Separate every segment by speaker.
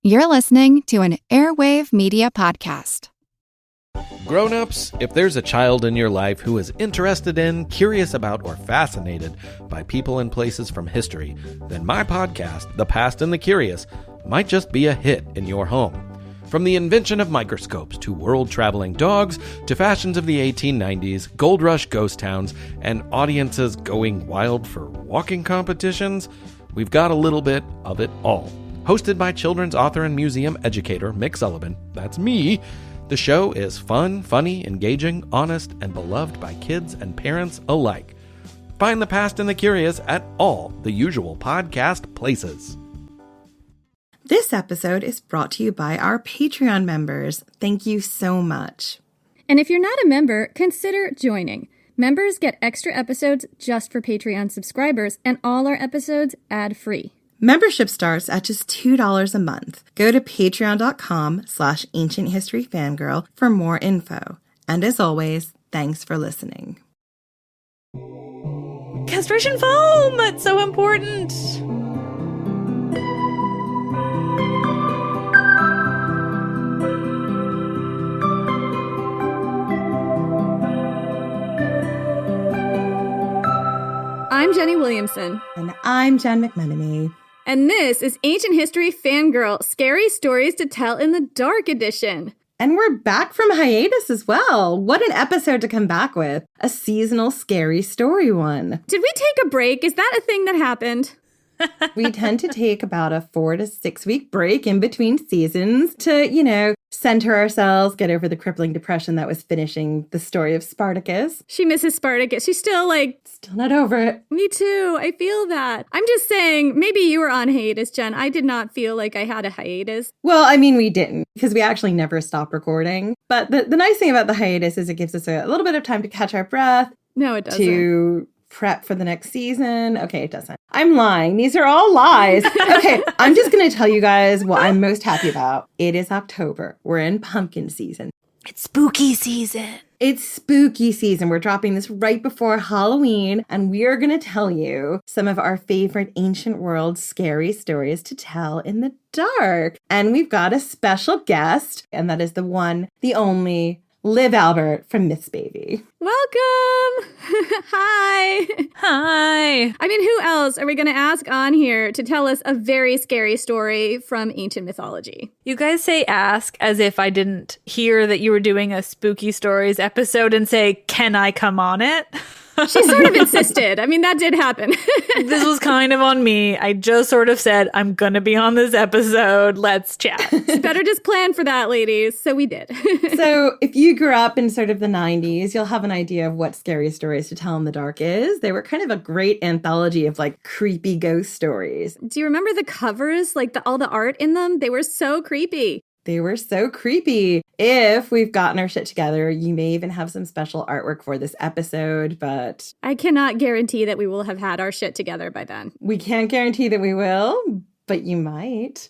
Speaker 1: You're listening to an Airwave Media Podcast.
Speaker 2: Grown-ups, if there's a child in your life who is interested in, curious about, or fascinated by people and places from history, then my podcast, The Past and the Curious, might just be a hit in your home. From the invention of microscopes to world-traveling dogs to fashions of the 1890s, gold rush ghost towns, and audiences going wild for walking competitions, we've got a little bit of it all. Hosted by children's author and museum educator Mick Sullivan, that's me, the show is fun, funny, engaging, honest, and beloved by kids and parents alike. Find The Past and the Curious at all the usual podcast places.
Speaker 3: This episode is brought to you by our Patreon members. Thank you so much.
Speaker 4: And if you're not a member, consider joining. Members get extra episodes just for Patreon subscribers, and all our episodes ad-free.
Speaker 3: Membership starts at just $2 a month. Go to patreon.com/ancienthistoryfangirl for more info. And as always, thanks for listening.
Speaker 5: Castration foam! It's so important!
Speaker 4: I'm Jenny Williamson.
Speaker 3: And I'm Jen McMenemy.
Speaker 4: And this is Ancient History Fangirl, Scary Stories to Tell in the Dark edition.
Speaker 3: And we're back from hiatus as well. What an episode to come back with. A seasonal scary story one.
Speaker 4: Did we take a break? Is that a thing that happened?
Speaker 3: We tend to take about a 4 to 6 week break in between seasons to, center ourselves, get over the crippling depression that was finishing the story of Spartacus.
Speaker 4: She misses Spartacus. She's still
Speaker 3: not over it.
Speaker 4: Me too. I feel that. I'm just saying, maybe you were on hiatus, Jen. I did not feel like I had a hiatus.
Speaker 3: Well, I mean, we didn't, because we actually never stopped recording. But the nice thing about the hiatus is it gives us a little bit of time to catch our breath.
Speaker 4: No, it doesn't.
Speaker 3: To prep for the next season. Okay, it doesn't. I'm lying. These are all lies. Okay, I'm just going to tell you guys what I'm most happy about. It is October. We're in pumpkin season.
Speaker 5: It's spooky season.
Speaker 3: It's spooky season. We're dropping this right before Halloween, and we are going to tell you some of our favorite ancient world scary stories to tell in the dark. And we've got a special guest, and that is the one, the only, Liv Albert from Myths Baby.
Speaker 4: Welcome! Hi!
Speaker 5: Hi!
Speaker 4: I mean, who else are we going to ask on here to tell us a very scary story from ancient mythology?
Speaker 5: You guys say ask as if I didn't hear that you were doing a spooky stories episode and say, can I come on it?
Speaker 4: She sort of insisted. I mean, that did happen.
Speaker 5: This was kind of on me. I just sort of said, I'm going to be on this episode. Let's chat.
Speaker 4: It's better just plan for that, ladies. So we did.
Speaker 3: So if you grew up in sort of the 90s, you'll have an idea of what Scary Stories to Tell in the Dark is. They were kind of a great anthology of creepy ghost stories.
Speaker 4: Do you remember the covers? All the art in them? They were so creepy.
Speaker 3: They were so creepy. If we've gotten our shit together, you may even have some special artwork for this episode, but
Speaker 4: I cannot guarantee that we will have had our shit together by then.
Speaker 3: We can't guarantee that we will, but you might.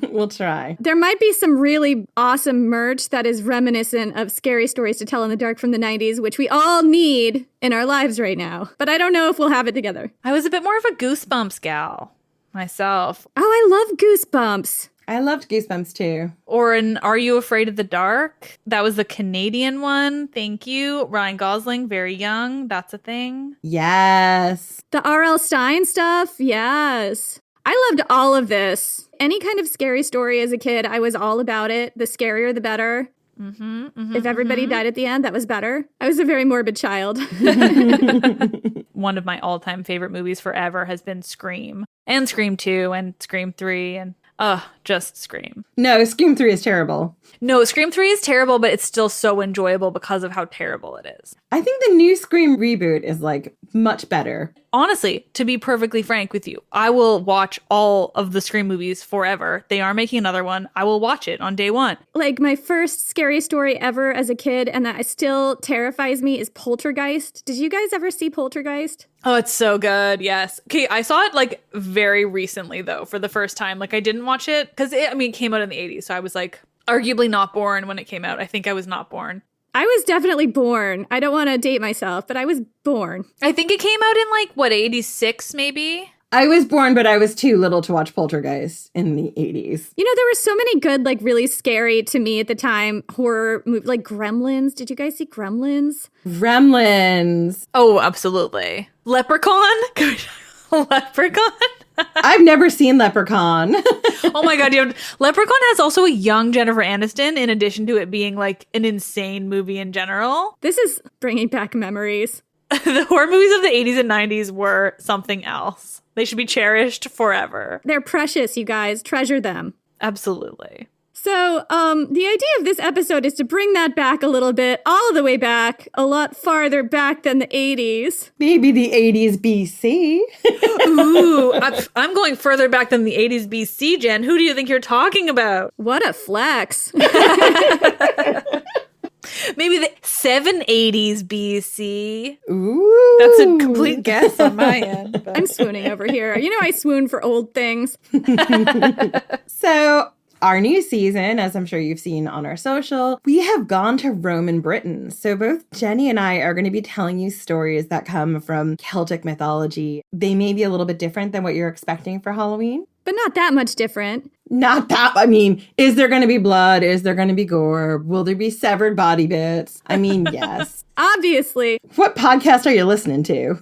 Speaker 3: We'll try.
Speaker 4: There might be some really awesome merch that is reminiscent of Scary Stories to Tell in the Dark from the 90s, which we all need in our lives right now. But I don't know if we'll have it together.
Speaker 5: I was a bit more of a Goosebumps gal myself.
Speaker 4: Oh, I love Goosebumps.
Speaker 3: I loved Goosebumps too.
Speaker 5: Or an Are You Afraid of the Dark? That was the Canadian one. Thank you. Ryan Gosling, very young. That's a thing.
Speaker 3: Yes.
Speaker 4: The R.L. Stein stuff. Yes. I loved all of this. Any kind of scary story as a kid, I was all about it. The scarier, the better. If everybody died at the end, that was better. I was a very morbid child.
Speaker 5: One of my all-time favorite movies forever has been Scream. And Scream 2 and Scream 3 and just Scream.
Speaker 3: No, Scream 3 is terrible.
Speaker 5: No, Scream 3 is terrible, but it's still so enjoyable because of how terrible it is.
Speaker 3: I think the new Scream reboot is much better.
Speaker 5: Honestly, to be perfectly frank with you, I will watch all of the Scream movies forever. They are making another one. I will watch it on day one.
Speaker 4: My first scary story ever as a kid, and that still terrifies me, is Poltergeist. Did you guys ever see Poltergeist?
Speaker 5: Oh, it's so good. Yes. Okay, I saw it very recently though, for the first time. I didn't watch it because it came out in the 80s. So I was arguably not born when it came out. I think I was not born.
Speaker 4: I was definitely born. I don't want to date myself, but I was born.
Speaker 5: I think it came out in 86 maybe.
Speaker 3: I was born, but I was too little to watch Poltergeist in the 80s.
Speaker 4: You know, there were so many good, like really scary to me at the time horror movies, like Gremlins. Did you guys see Gremlins?
Speaker 3: Gremlins.
Speaker 5: Oh, absolutely. Leprechaun? Leprechaun?
Speaker 3: I've never seen Leprechaun.
Speaker 5: Oh my god, Leprechaun has also a young Jennifer Aniston, in addition to it being like an insane movie in general.
Speaker 4: This is bringing back memories.
Speaker 5: The horror movies of the 80s and 90s were something else. They should be cherished forever.
Speaker 4: They're precious, you guys. Treasure them.
Speaker 5: Absolutely.
Speaker 4: So, the idea of this episode is to bring that back a little bit, all the way back, a lot farther back than the 80s.
Speaker 3: Maybe the 80s BC.
Speaker 5: Ooh, I'm going further back than the 80s BC, Jen. Who do you think you're talking about?
Speaker 4: What a flex.
Speaker 5: Maybe the 780s BC.
Speaker 3: Ooh.
Speaker 5: That's a complete guess on my end. But.
Speaker 4: I'm swooning over here. You know, I swoon for old things.
Speaker 3: So, our new season, as I'm sure you've seen on our social, we have gone to Roman Britain. So both Jenny and I are going to be telling you stories that come from Celtic mythology. They may be a little bit different than what you're expecting for Halloween.
Speaker 4: But not that much different.
Speaker 3: Not that, I mean, is there going to be blood? Is there going to be gore? Will there be severed body bits? I mean, yes.
Speaker 4: Obviously.
Speaker 3: What podcast are you listening to?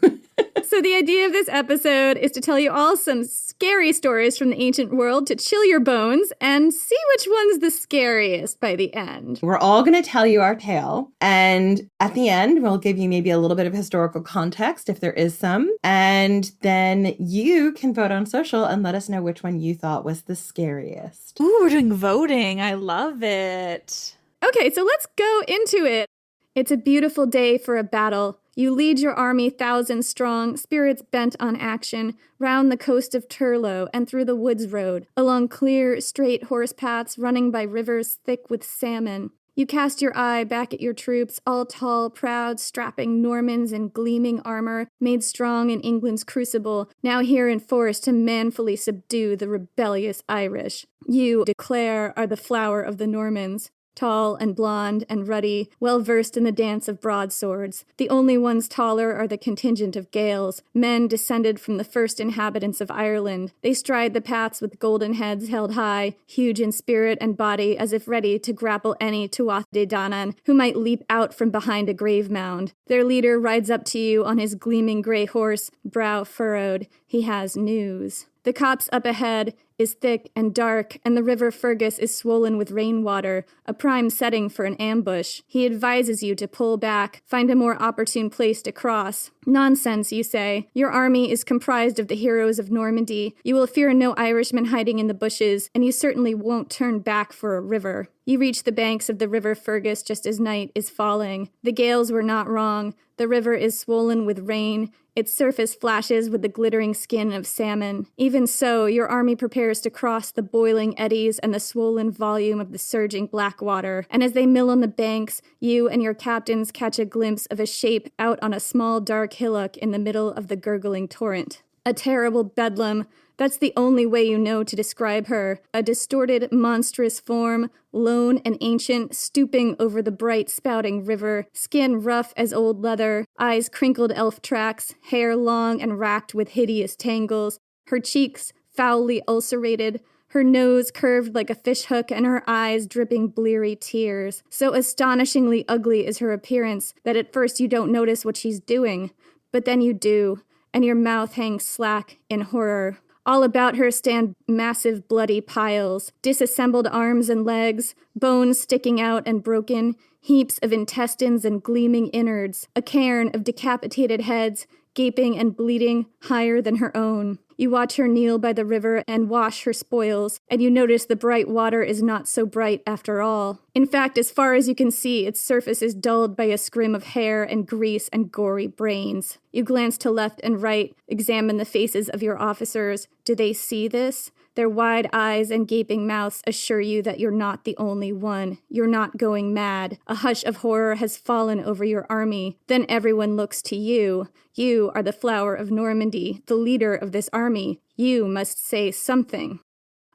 Speaker 4: So the idea of this episode is to tell you all some scary stories from the ancient world to chill your bones and see which one's the scariest by the end.
Speaker 3: We're all going to tell you our tale. And at the end, we'll give you maybe a little bit of historical context if there is some. And then you can vote on social and let us know which one you thought was the scariest.
Speaker 5: Ooh, we're doing voting. I love it.
Speaker 4: Okay, so let's go into it. It's a beautiful day for a battle. You lead your army 1,000 strong, spirits bent on action, round the coast of Turlow and through the woods road, along clear, straight horse paths running by rivers thick with salmon. You cast your eye back at your troops, all tall, proud, strapping Normans in gleaming armor, made strong in England's crucible, now here in force to manfully subdue the rebellious Irish. You, declare, are the flower of the Normans. Tall and blonde and ruddy, well-versed in the dance of broadswords. The only ones taller are the contingent of Gaels, men descended from the first inhabitants of Ireland. They stride the paths with golden heads held high, huge in spirit and body, as if ready to grapple any Tuatha De Danann who might leap out from behind a grave mound. Their leader rides up to you on his gleaming gray horse, brow furrowed. He has news. The copse up ahead is thick and dark, and the River Fergus is swollen with rainwater, a prime setting for an ambush. He advises you to pull back, find a more opportune place to cross. Nonsense, you say. Your army is comprised of the heroes of Normandy. You will fear no Irishman hiding in the bushes, and you certainly won't turn back for a river. You reach the banks of the River Fergus just as night is falling. The Gaels were not wrong. The river is swollen with rain. Its surface flashes with the glittering skin of salmon. Even so, your army prepares to cross the boiling eddies and the swollen volume of the surging black water. And as they mill on the banks, you and your captains catch a glimpse of a shape out on a small dark hillock in the middle of the gurgling torrent. A terrible bedlam. That's the only way you know to describe her. A distorted, monstrous form, lone and ancient, stooping over the bright, spouting river, skin rough as old leather, eyes crinkled elf tracks, hair long and racked with hideous tangles, her cheeks foully ulcerated, her nose curved like a fishhook and her eyes dripping bleary tears. So astonishingly ugly is her appearance that at first you don't notice what she's doing, but then you do, and your mouth hangs slack in horror. All about her stand massive bloody piles, disassembled arms and legs, bones sticking out and broken, heaps of intestines and gleaming innards, a cairn of decapitated heads, gaping and bleeding higher than her own. You watch her kneel by the river and wash her spoils, and you notice the bright water is not so bright after all. In fact, as far as you can see, its surface is dulled by a scrim of hair and grease and gory brains. You glance to left and right, examine the faces of your officers. Do they see this? Their wide eyes and gaping mouths assure you that you're not the only one. You're not going mad. A hush of horror has fallen over your army. Then everyone looks to you. You are the flower of Normandy, the leader of this army. You must say something.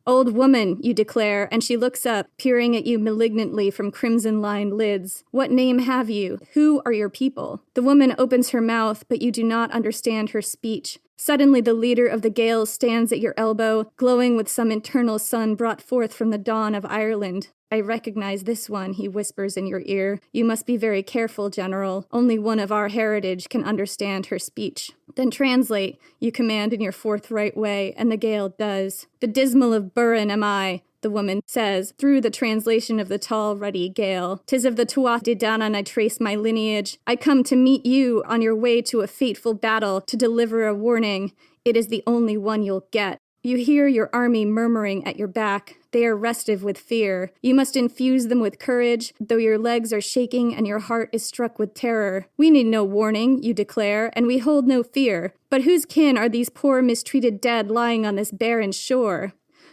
Speaker 4: Old woman, you declare, and she looks up, peering at you malignantly from crimson-lined lids. What name have you? Who are your people? The woman opens her mouth, but you do not understand her speech. Suddenly the leader of the Gaels stands at your elbow, glowing with some internal sun brought forth from the dawn of Ireland. I recognize this one, he whispers in your ear. You must be very careful, General. Only one of our heritage can understand her speech. Then translate, you command in your forthright way, and the Gael does. The dismal of Burren am I, the woman says, through the translation of the tall, ruddy Gael. 'Tis of the Tuath de Danann I trace my lineage. I come to meet you on your way to a fateful battle, to deliver a warning. It is the only one you'll get. You hear your army murmuring at your back. They are restive with fear. You must infuse them with courage, though your legs are shaking and your heart is struck with terror. We need no warning, you declare, and we hold no fear. But whose kin are these poor mistreated dead lying on this barren shore?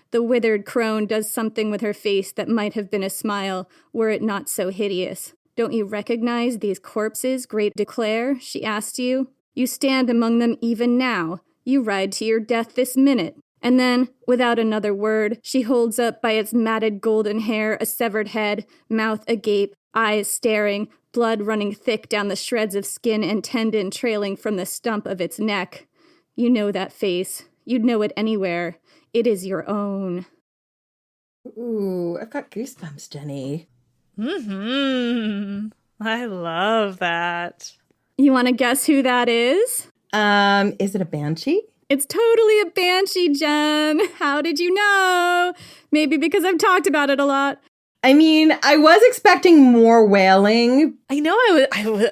Speaker 4: The withered crone does something with her face that might have been a smile, were it not so hideous. Don't you recognize these corpses, great declare? She asked you. You stand among them even now. You ride to your death this minute. And then, without another word, she holds up by its matted golden hair a severed head, mouth agape, eyes staring, blood running thick down the shreds of skin and tendon trailing from the stump of its neck. You know that face. You'd know it anywhere. It is your own.
Speaker 3: Ooh, I've got goosebumps, Jenny.
Speaker 5: I love that.
Speaker 4: You want to guess who that is?
Speaker 3: Is it a banshee?
Speaker 4: It's totally a banshee, Jen. How did you know? Maybe because I've talked about it a lot.
Speaker 3: I mean, I was expecting more wailing.
Speaker 5: I know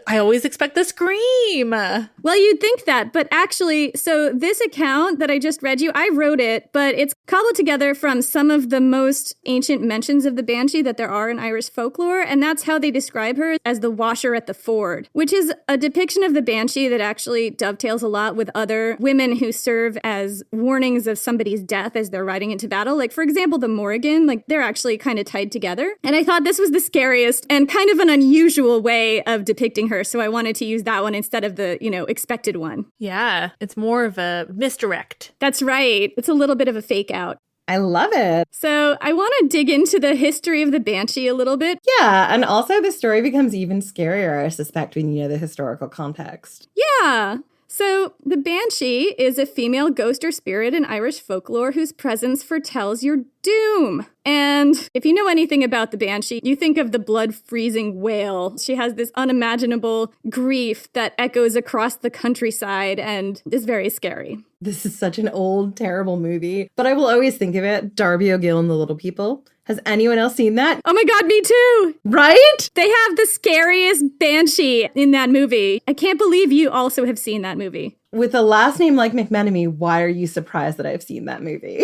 Speaker 5: I always expect the scream.
Speaker 4: Well, you'd think that, but actually, so this account that I just read you, I wrote it, but it's cobbled together from some of the most ancient mentions of the banshee that there are in Irish folklore, and that's how they describe her, as the washer at the ford, which is a depiction of the banshee that actually dovetails a lot with other women who serve as warnings of somebody's death as they're riding into battle. Like, for example, the Morrigan, like, they're actually kind of tied together. And I thought this was the scariest and kind of an unusual way of depicting her, so I wanted to use that one instead of the, expected one.
Speaker 5: Yeah, it's more of a misdirect.
Speaker 4: That's right. It's a little bit of a fake out.
Speaker 3: I love it.
Speaker 4: So I want to dig into the history of the banshee a little bit.
Speaker 3: Yeah, and also the story becomes even scarier, I suspect, when you know the historical context.
Speaker 4: Yeah. So the banshee is a female ghost or spirit in Irish folklore whose presence foretells your doom. And if you know anything about the banshee, you think of the blood-freezing wail. She has this unimaginable grief that echoes across the countryside and is very scary.
Speaker 3: This is such an old, terrible movie, but I will always think of it. Darby O'Gill and the Little People. Has anyone else seen that?
Speaker 4: Oh my God, me too!
Speaker 3: Right?
Speaker 4: They have the scariest banshee in that movie. I can't believe you also have seen that movie.
Speaker 3: With a last name like McMenemy, why are you surprised that I've seen that movie?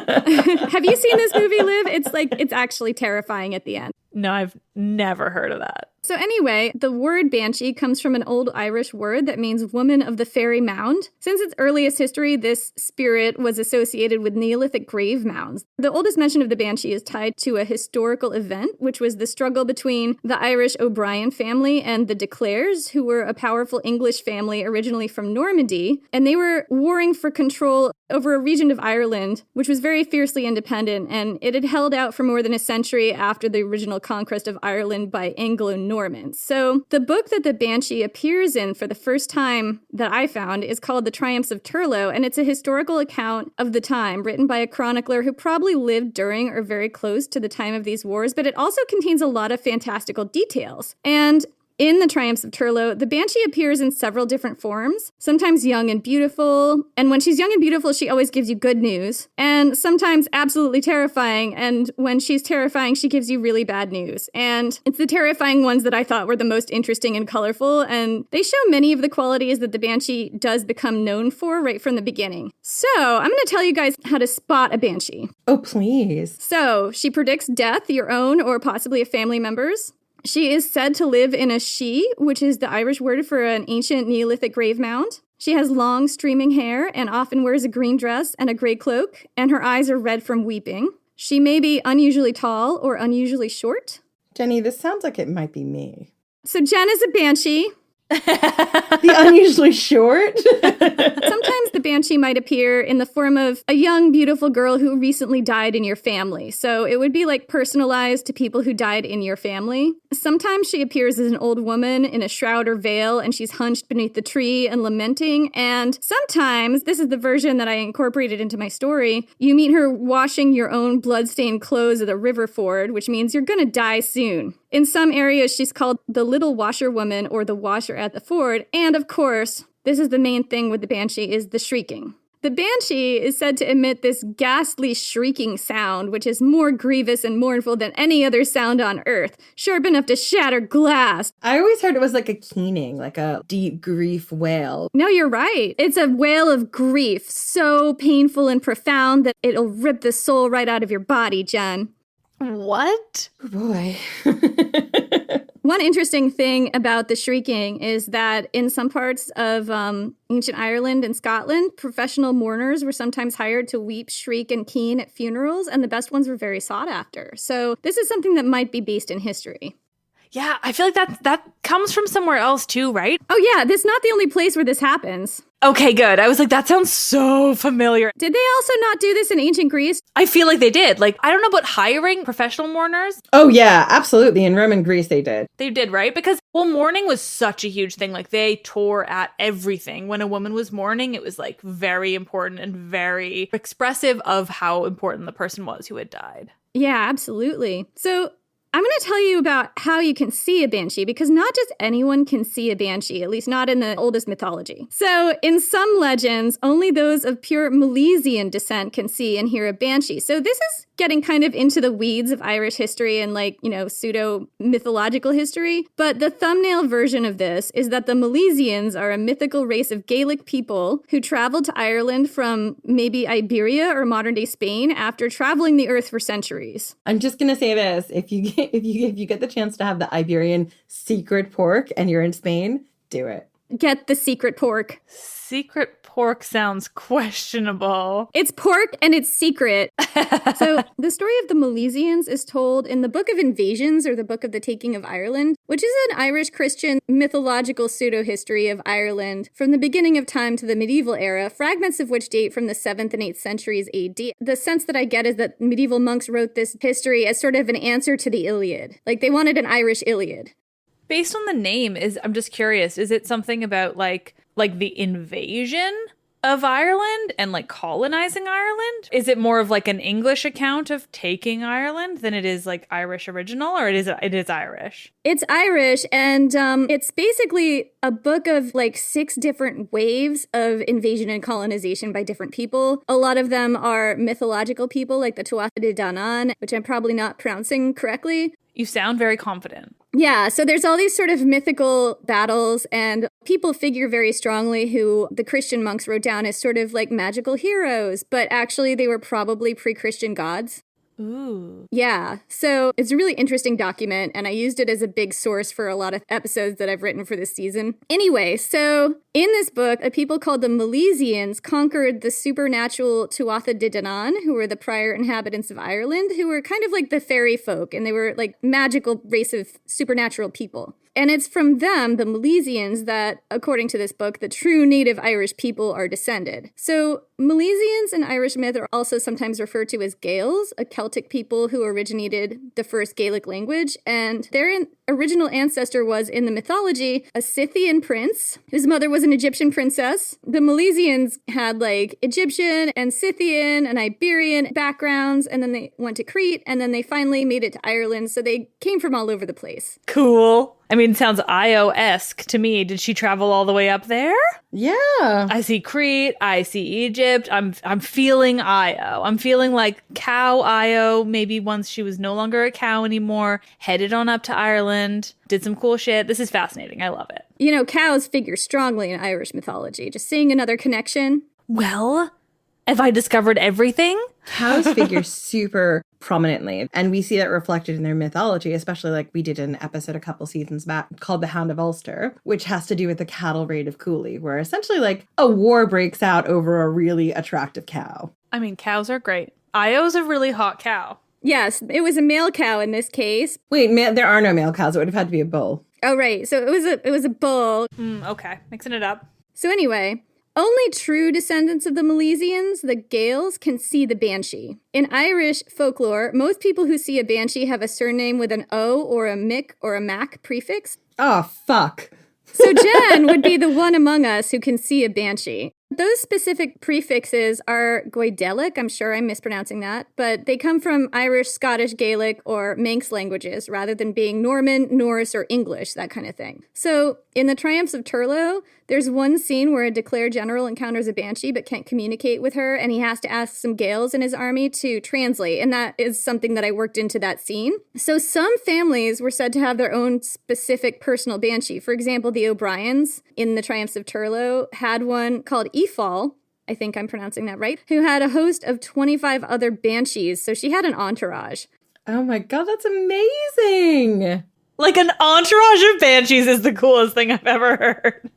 Speaker 4: Have you seen this movie, Liv? It's actually terrifying at the end.
Speaker 5: No, I've never heard of that.
Speaker 4: So anyway, the word banshee comes from an old Irish word that means woman of the fairy mound. Since its earliest history, this spirit was associated with Neolithic grave mounds. The oldest mention of the banshee is tied to a historical event, which was the struggle between the Irish O'Brien family and the De Clares, who were a powerful English family originally from Normandy, and they were warring for control over a region of Ireland, which was very fiercely independent, and it had held out for more than a century after the original conquest of Ireland by Anglo-Normans. So the book that the banshee appears in for the first time that I found is called The Triumphs of Turlough, and it's a historical account of the time written by a chronicler who probably lived during or very close to the time of these wars, but it also contains a lot of fantastical details. And in The Triumphs of Turlough, the banshee appears in several different forms, sometimes young and beautiful, and when she's young and beautiful, she always gives you good news, and sometimes absolutely terrifying, and when she's terrifying, she gives you really bad news. And it's the terrifying ones that I thought were the most interesting and colorful, and they show many of the qualities that the banshee does become known for right from the beginning. So, I'm going to tell you guys how to spot a banshee.
Speaker 3: Oh, please.
Speaker 4: So, she predicts death, your own or possibly a family member's. She is said to live in a she, which is the Irish word for an ancient Neolithic grave mound. She has long, streaming hair and often wears a green dress and a gray cloak, and her eyes are red from weeping. She may be unusually tall or unusually short.
Speaker 3: Jenny, this sounds like it might be me.
Speaker 4: So Jen is a banshee.
Speaker 3: The unusually short.
Speaker 4: Sometimes the banshee might appear in the form of a young, beautiful girl who recently died in your family. So it would be like personalized to people who died in your family. Sometimes she appears as an old woman in a shroud or veil, and she's hunched beneath the tree and lamenting. And sometimes, this is the version that I incorporated into my story, you meet her washing your own bloodstained clothes at a river ford, which means you're gonna die soon. In some areas, she's called the Little Washerwoman or the Washer at the Ford. And of course, this is the main thing with the banshee, is the shrieking. The banshee is said to emit this ghastly shrieking sound, which is more grievous and mournful than any other sound on earth, sharp enough to shatter glass.
Speaker 3: I always heard it was like a keening, like a deep grief wail.
Speaker 4: No, you're right. It's a wail of grief, so painful and profound that it'll rip the soul right out of your body, Jen.
Speaker 5: What?
Speaker 3: Oh boy.
Speaker 4: One interesting thing about the shrieking is that in some parts of ancient Ireland and Scotland, professional mourners were sometimes hired to weep, shriek, and keen at funerals, and the best ones were very sought after. So this is something that might be based in history.
Speaker 5: Yeah, I feel like that comes from somewhere else too, right?
Speaker 4: Oh yeah, this is not the only place where this happens.
Speaker 5: Okay, good. I was like, that sounds so familiar.
Speaker 4: Did they also not do this in ancient Greece?
Speaker 5: I feel like they did. Like, I don't know about hiring professional mourners.
Speaker 3: Oh yeah, absolutely. In Roman Greece they did.
Speaker 5: They did, right? Because, well, mourning was such a huge thing. Like, they tore at everything. When a woman was mourning, it was like very important and very expressive of how important the person was who had died.
Speaker 4: Yeah, absolutely. So I'm going to tell you about how you can see a banshee, because not just anyone can see a banshee, at least not in the oldest mythology. So in some legends, only those of pure Milesian descent can see and hear a banshee. So this is getting kind of into the weeds of Irish history and pseudo-mythological history. But the thumbnail version of this is that the Milesians are a mythical race of Gaelic people who traveled to Ireland from maybe Iberia or modern-day Spain after traveling the earth for centuries.
Speaker 3: I'm just gonna say this: if you get the chance to have the Iberian secret pork and you're in Spain, do it.
Speaker 4: Get the secret pork.
Speaker 5: Secret pork sounds questionable.
Speaker 4: It's pork and it's secret. So the story of the Milesians is told in the Book of Invasions, or the Book of the Taking of Ireland, which is an Irish Christian mythological pseudo-history of Ireland from the beginning of time to the medieval era, fragments of which date from the 7th and 8th centuries AD. The sense that I get is that medieval monks wrote this history as sort of an answer to the Iliad. Like, they wanted an Irish Iliad.
Speaker 5: Based on the name, I'm just curious, is it something about like the invasion of Ireland and like colonizing Ireland? Is it more of like an English account of taking Ireland than it is like Irish original, or it is Irish?
Speaker 4: It's Irish, and it's basically a book of like 6 different waves of invasion and colonization by different people. A lot of them are mythological people, like the Tuatha De Danann, which I'm probably not pronouncing correctly.
Speaker 5: You sound very confident.
Speaker 4: Yeah, so there's all these sort of mythical battles, and people figure very strongly who the Christian monks wrote down as sort of like magical heroes, but actually they were probably pre-Christian gods.
Speaker 5: Ooh.
Speaker 4: Yeah, so it's a really interesting document, and I used it as a big source for a lot of episodes that I've written for this season. Anyway, so in this book, a people called the Milesians conquered the supernatural Tuatha De Danann, who were the prior inhabitants of Ireland, who were kind of like the fairy folk, and they were like magical race of supernatural people. And it's from them, the Milesians, that, according to this book, the true native Irish people are descended. So Milesians in Irish myth are also sometimes referred to as Gaels, a Celtic people who originated the first Gaelic language, and their original ancestor was, in the mythology, a Scythian prince whose mother was an Egyptian princess. The Milesians had like Egyptian and Scythian and Iberian backgrounds, and then they went to Crete, and then they finally made it to Ireland, so they came from all over the place.
Speaker 5: Cool. I mean, it sounds Io-esque to me. Did she travel all the way up there?
Speaker 3: Yeah.
Speaker 5: I see Crete. I see Egypt. I'm feeling Io. I'm feeling like cow Io. Maybe once she was no longer a cow anymore, headed on up to Ireland, did some cool shit. This is fascinating. I love it.
Speaker 4: You know, cows figure strongly in Irish mythology. Just seeing another connection.
Speaker 5: Well, have I discovered everything?
Speaker 3: Cows figure super prominently, and we see that reflected in their mythology, especially like we did an episode a couple seasons back called The Hound of Ulster, which has to do with the cattle raid of Cooley, where essentially like a war breaks out over a really attractive cow.
Speaker 5: I mean, cows are great. Io's a really hot cow.
Speaker 4: Yes, it was a male cow in this case.
Speaker 3: Wait, there are no male cows. It would have had to be a bull.
Speaker 4: Oh, right. So it was a bull.
Speaker 5: Okay, mixing it up.
Speaker 4: So anyway, only true descendants of the Milesians, the Gaels, can see the banshee. In Irish folklore, most people who see a banshee have a surname with an O or a Mick or a Mac prefix.
Speaker 3: Oh, fuck.
Speaker 4: So Jen would be the one among us who can see a banshee. Those specific prefixes are Goidelic, I'm sure I'm mispronouncing that, but they come from Irish, Scottish, Gaelic, or Manx languages rather than being Norman, Norse, or English, that kind of thing. So in the Triumphs of Turlough, there's one scene where a declared general encounters a banshee but can't communicate with her, and he has to ask some Gaels in his army to translate, and that is something that I worked into that scene. So some families were said to have their own specific personal banshee. For example, the O'Briens in the Triumphs of Turlough had one called Aoife, I think I'm pronouncing that right, who had a host of 25 other banshees, so she had an entourage.
Speaker 3: Oh my God, that's amazing.
Speaker 5: Like an entourage of banshees is the coolest thing I've ever heard.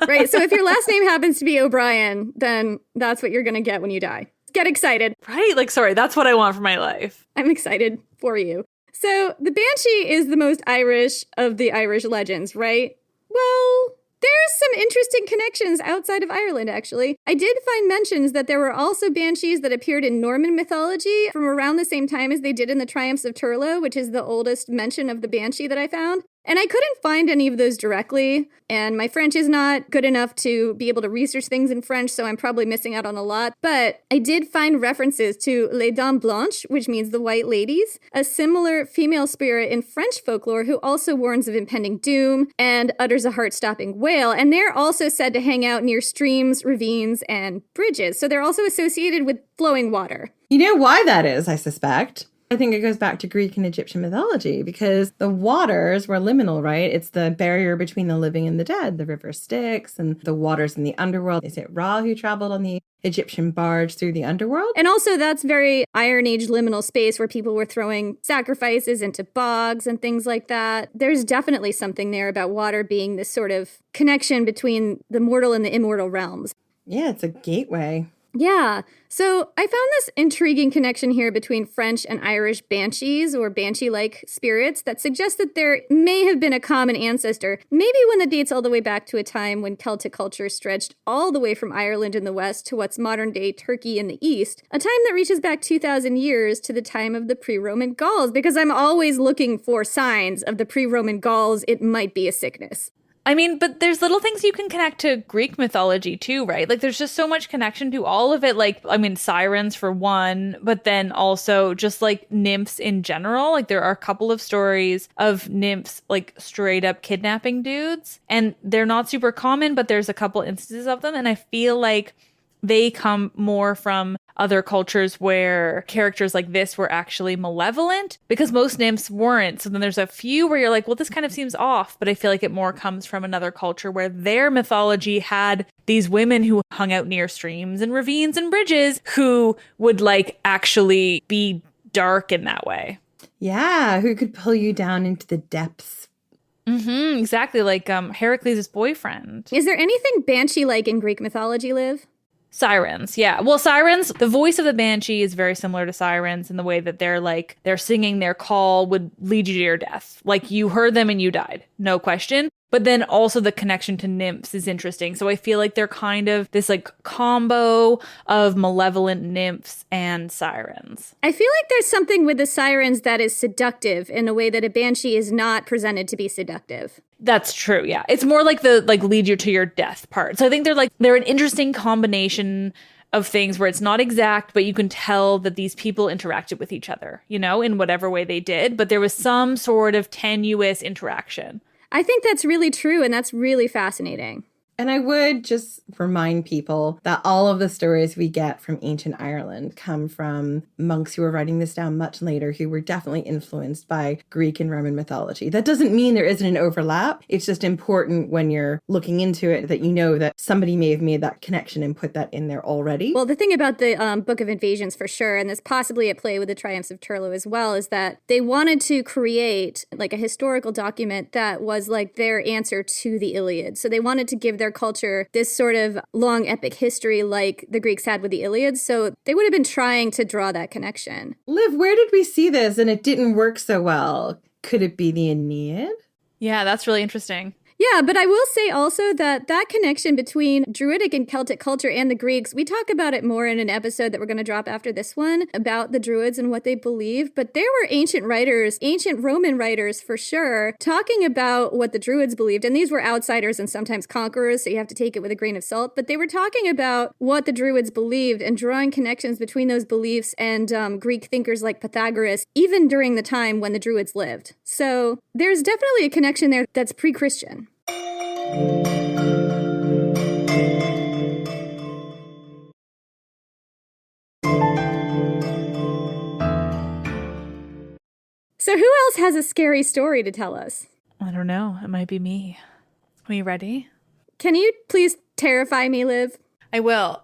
Speaker 4: Right, so if your last name happens to be O'Brien, then that's what you're going to get when you die. Get excited.
Speaker 5: Right? Like, sorry, that's what I want for my life.
Speaker 4: I'm excited for you. So the banshee is the most Irish of the Irish legends, right? Well, there's some interesting connections outside of Ireland, actually. I did find mentions that there were also banshees that appeared in Norman mythology from around the same time as they did in the Triumphs of Turlough, which is the oldest mention of the banshee that I found. And I couldn't find any of those directly, and my French is not good enough to be able to research things in French, so I'm probably missing out on a lot. But I did find references to Les Dames Blanches, which means the White Ladies, a similar female spirit in French folklore who also warns of impending doom and utters a heart-stopping wail. And they're also said to hang out near streams, ravines, and bridges. So they're also associated with flowing water.
Speaker 3: You know why that is, I suspect? I think it goes back to Greek and Egyptian mythology because the waters were liminal, right? It's the barrier between the living and the dead. The river Styx and the waters in the underworld. Is it Ra who traveled on the Egyptian barge through the underworld?
Speaker 4: And also that's very Iron Age liminal space where people were throwing sacrifices into bogs and things like that. There's definitely something there about water being this sort of connection between the mortal and the immortal realms.
Speaker 3: Yeah, it's a gateway.
Speaker 4: Yeah, so I found this intriguing connection here between French and Irish banshees or banshee-like spirits that suggests that there may have been a common ancestor, maybe one that dates all the way back to a time when Celtic culture stretched all the way from Ireland in the west to what's modern-day Turkey in the east, a time that reaches back 2,000 years to the time of the pre-Roman Gauls, because I'm always looking for signs of the pre-Roman Gauls. It might be a sickness.
Speaker 5: I mean, but there's little things you can connect to Greek mythology too, right? Like there's just so much connection to all of it. Like, I mean, sirens for one, but then also just like nymphs in general. Like there are a couple of stories of nymphs like straight up kidnapping dudes, and they're not super common, but there's a couple instances of them. And I feel like they come more from other cultures where characters like this were actually malevolent, because most nymphs weren't. So then there's a few where you're like, well, this kind of seems off, but I feel like it more comes from another culture where their mythology had these women who hung out near streams and ravines and bridges who would like actually be dark in that way.
Speaker 3: Yeah, who could pull you down into the depths.
Speaker 5: Exactly, like Heracles' boyfriend.
Speaker 4: Is there anything banshee-like in Greek mythology, Liv?
Speaker 5: Sirens, yeah. Well, sirens, the voice of the banshee is very similar to sirens in the way that they're singing, their call would lead you to your death. Like you heard them and you died, no question. But then also the connection to nymphs is interesting. So I feel like they're kind of this like combo of malevolent nymphs and sirens.
Speaker 4: I feel like there's something with the sirens that is seductive in a way that a banshee is not presented to be seductive.
Speaker 5: That's true, yeah. It's more like the like lead you to your death part. So I think they're an interesting combination of things where it's not exact, but you can tell that these people interacted with each other, you know, in whatever way they did. But there was some sort of tenuous interaction.
Speaker 4: I think that's really true, and that's really fascinating.
Speaker 3: And I would just remind people that all of the stories we get from ancient Ireland come from monks who were writing this down much later, who were definitely influenced by Greek and Roman mythology. That doesn't mean there isn't an overlap. It's just important when you're looking into it that you know that somebody may have made that connection and put that in there already.
Speaker 4: Well, the thing about the Book of Invasions for sure, and this possibly at play with the Triumphs of Turlough as well, is that they wanted to create like a historical document that was like their answer to the Iliad. So they wanted to give their culture this sort of long epic history like the Greeks had with the Iliad. So they would have been trying to draw that connection.
Speaker 3: Liv, where did we see this and it didn't work so well? Could it be the Aeneid?
Speaker 5: Yeah, that's really interesting.
Speaker 4: Yeah, but I will say also that that connection between Druidic and Celtic culture and the Greeks, we talk about it more in an episode that we're going to drop after this one about the Druids and what they believe. But there were ancient writers, ancient Roman writers for sure, talking about what the Druids believed. And these were outsiders and sometimes conquerors, so you have to take it with a grain of salt. But they were talking about what the Druids believed and drawing connections between those beliefs and Greek thinkers like Pythagoras, even during the time when the Druids lived. So there's definitely a connection there that's pre-Christian. So who else has a scary story to tell us?
Speaker 5: I don't know. It might be me. Are you ready?
Speaker 4: Can you please terrify me, Liv?
Speaker 5: I will.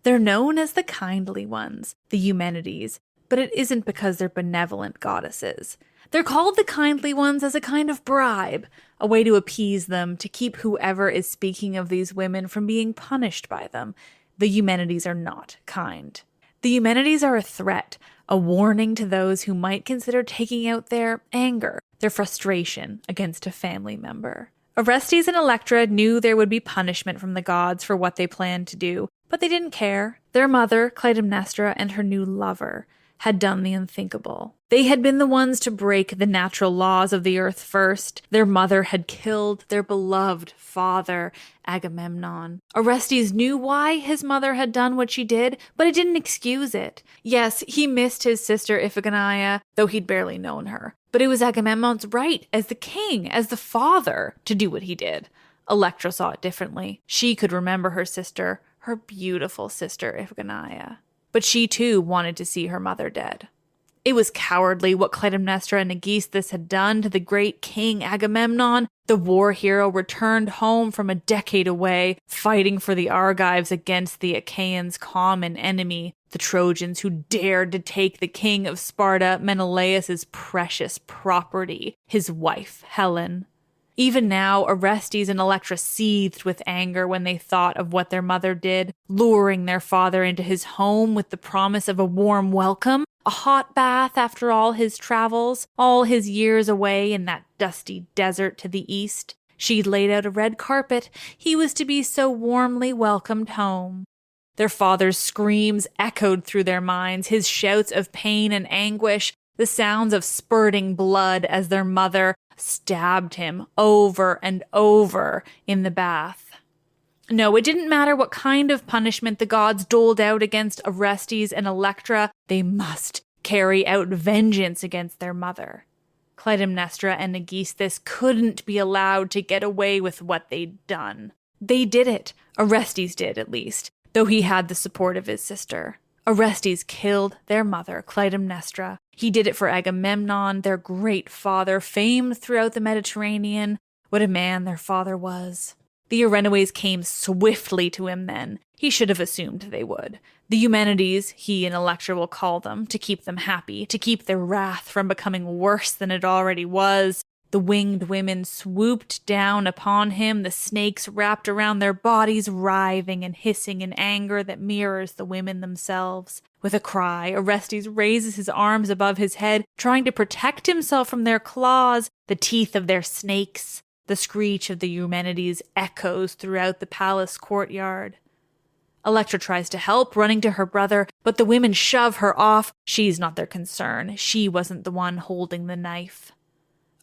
Speaker 5: They're known as the kindly ones, the Eumenides, but it isn't because they're benevolent goddesses. They're called the kindly ones as a kind of bribe, a way to appease them, to keep whoever is speaking of these women from being punished by them. The Eumenides are not kind. The Eumenides are a threat, a warning to those who might consider taking out their anger, their frustration against a family member. Orestes and Electra knew there would be punishment from the gods for what they planned to do, but they didn't care. Their mother, Clytemnestra, and her new lover had done the unthinkable. They had been the ones to break the natural laws of the earth first. Their mother had killed their beloved father, Agamemnon. Orestes knew why his mother had done what she did, but it didn't excuse it. Yes, he missed his sister Iphigenia, though he'd barely known her. But it was Agamemnon's right as the king, as the father, to do what he did. Electra saw it differently. She could remember her sister, her beautiful sister Iphigenia. But she too wanted to see her mother dead. It was cowardly what Clytemnestra and Aegisthus had done to the great king Agamemnon. The war hero returned home from a decade away, fighting for the Argives against the Achaeans' common enemy, the Trojans who dared to take the king of Sparta, Menelaus' precious property, his wife, Helen. Even now, Orestes and Electra seethed with anger when they thought of what their mother did, luring their father into his home with the promise of a warm welcome, a hot bath after all his travels, all his years away in that dusty desert to the east. She'd laid out a red carpet. He was to be so warmly welcomed home. Their father's screams echoed through their minds, his shouts of pain and anguish, the sounds of spurting blood as their mother stabbed him over and over in the bath. No, it didn't matter what kind of punishment the gods doled out against Orestes and Electra, they must carry out vengeance against their mother. Clytemnestra and Aegisthus couldn't be allowed to get away with what they'd done. They did it. Orestes did, at least, though he had the support of his sister. Orestes killed their mother, Clytemnestra. He did it for Agamemnon, their great father, famed throughout the Mediterranean. What a man their father was. The Erinyes came swiftly to him then. He should have assumed they would. The Eumenides, he and Electra will call them, to keep them happy, to keep their wrath from becoming worse than it already was. The winged women swooped down upon him, the snakes wrapped around their bodies, writhing and hissing in anger that mirrors the women themselves. With a cry, Orestes raises his arms above his head, trying to protect himself from their claws, the teeth of their snakes. The screech of the Eumenides echoes throughout the palace courtyard. Electra tries to help, running to her brother, but the women shove her off. She's not their concern. She wasn't the one holding the knife.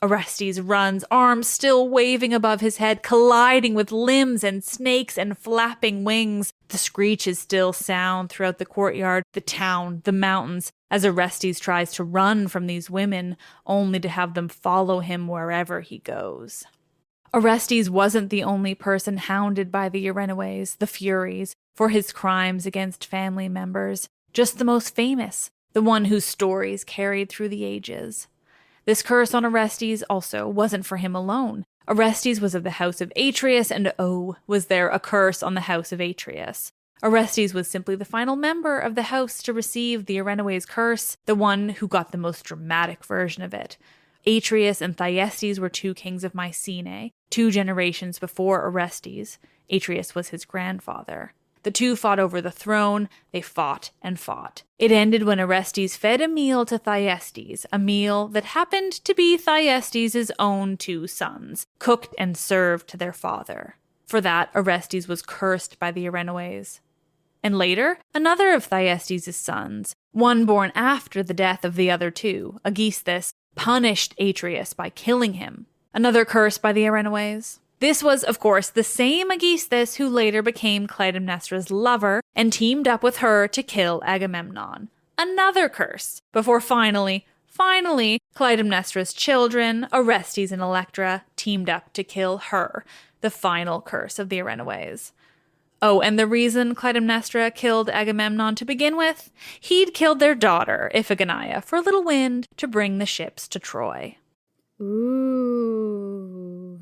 Speaker 5: Orestes runs, arms still waving above his head, colliding with limbs and snakes and flapping wings. The screeches still sound throughout the courtyard, the town, the mountains, as Orestes tries to run from these women, only to have them follow him wherever he goes. Orestes wasn't the only person hounded by the Erinyes, the Furies, for his crimes against family members, just the most famous, the one whose stories carried through the ages. This curse on Orestes also wasn't for him alone. Orestes was of the house of Atreus, and was there a curse on the house of Atreus. Orestes was simply the final member of the house to receive the Erinyes curse, the one who got the most dramatic version of it. Atreus and Thyestes were two kings of Mycenae, 2 generations before Orestes. Atreus was his grandfather. The two fought over the throne. They fought and fought. It ended when Orestes fed a meal to Thyestes, a meal that happened to be Thyestes' own 2 sons, cooked and served to their father. For that, Orestes was cursed by the Erinyes. And later, another of Thyestes' sons, one born after the death of the other 2, Aegisthus, punished Atreus by killing him. Another curse by the Erinyes. This was, of course, the same Aegisthus who later became Clytemnestra's lover and teamed up with her to kill Agamemnon. Another curse. Before finally, Clytemnestra's children, Orestes and Electra, teamed up to kill her. The final curse of the Erinyes. Oh, and the reason Clytemnestra killed Agamemnon to begin with? He'd killed their daughter, Iphigenia, for a little wind to bring the ships to Troy.
Speaker 4: Ooh.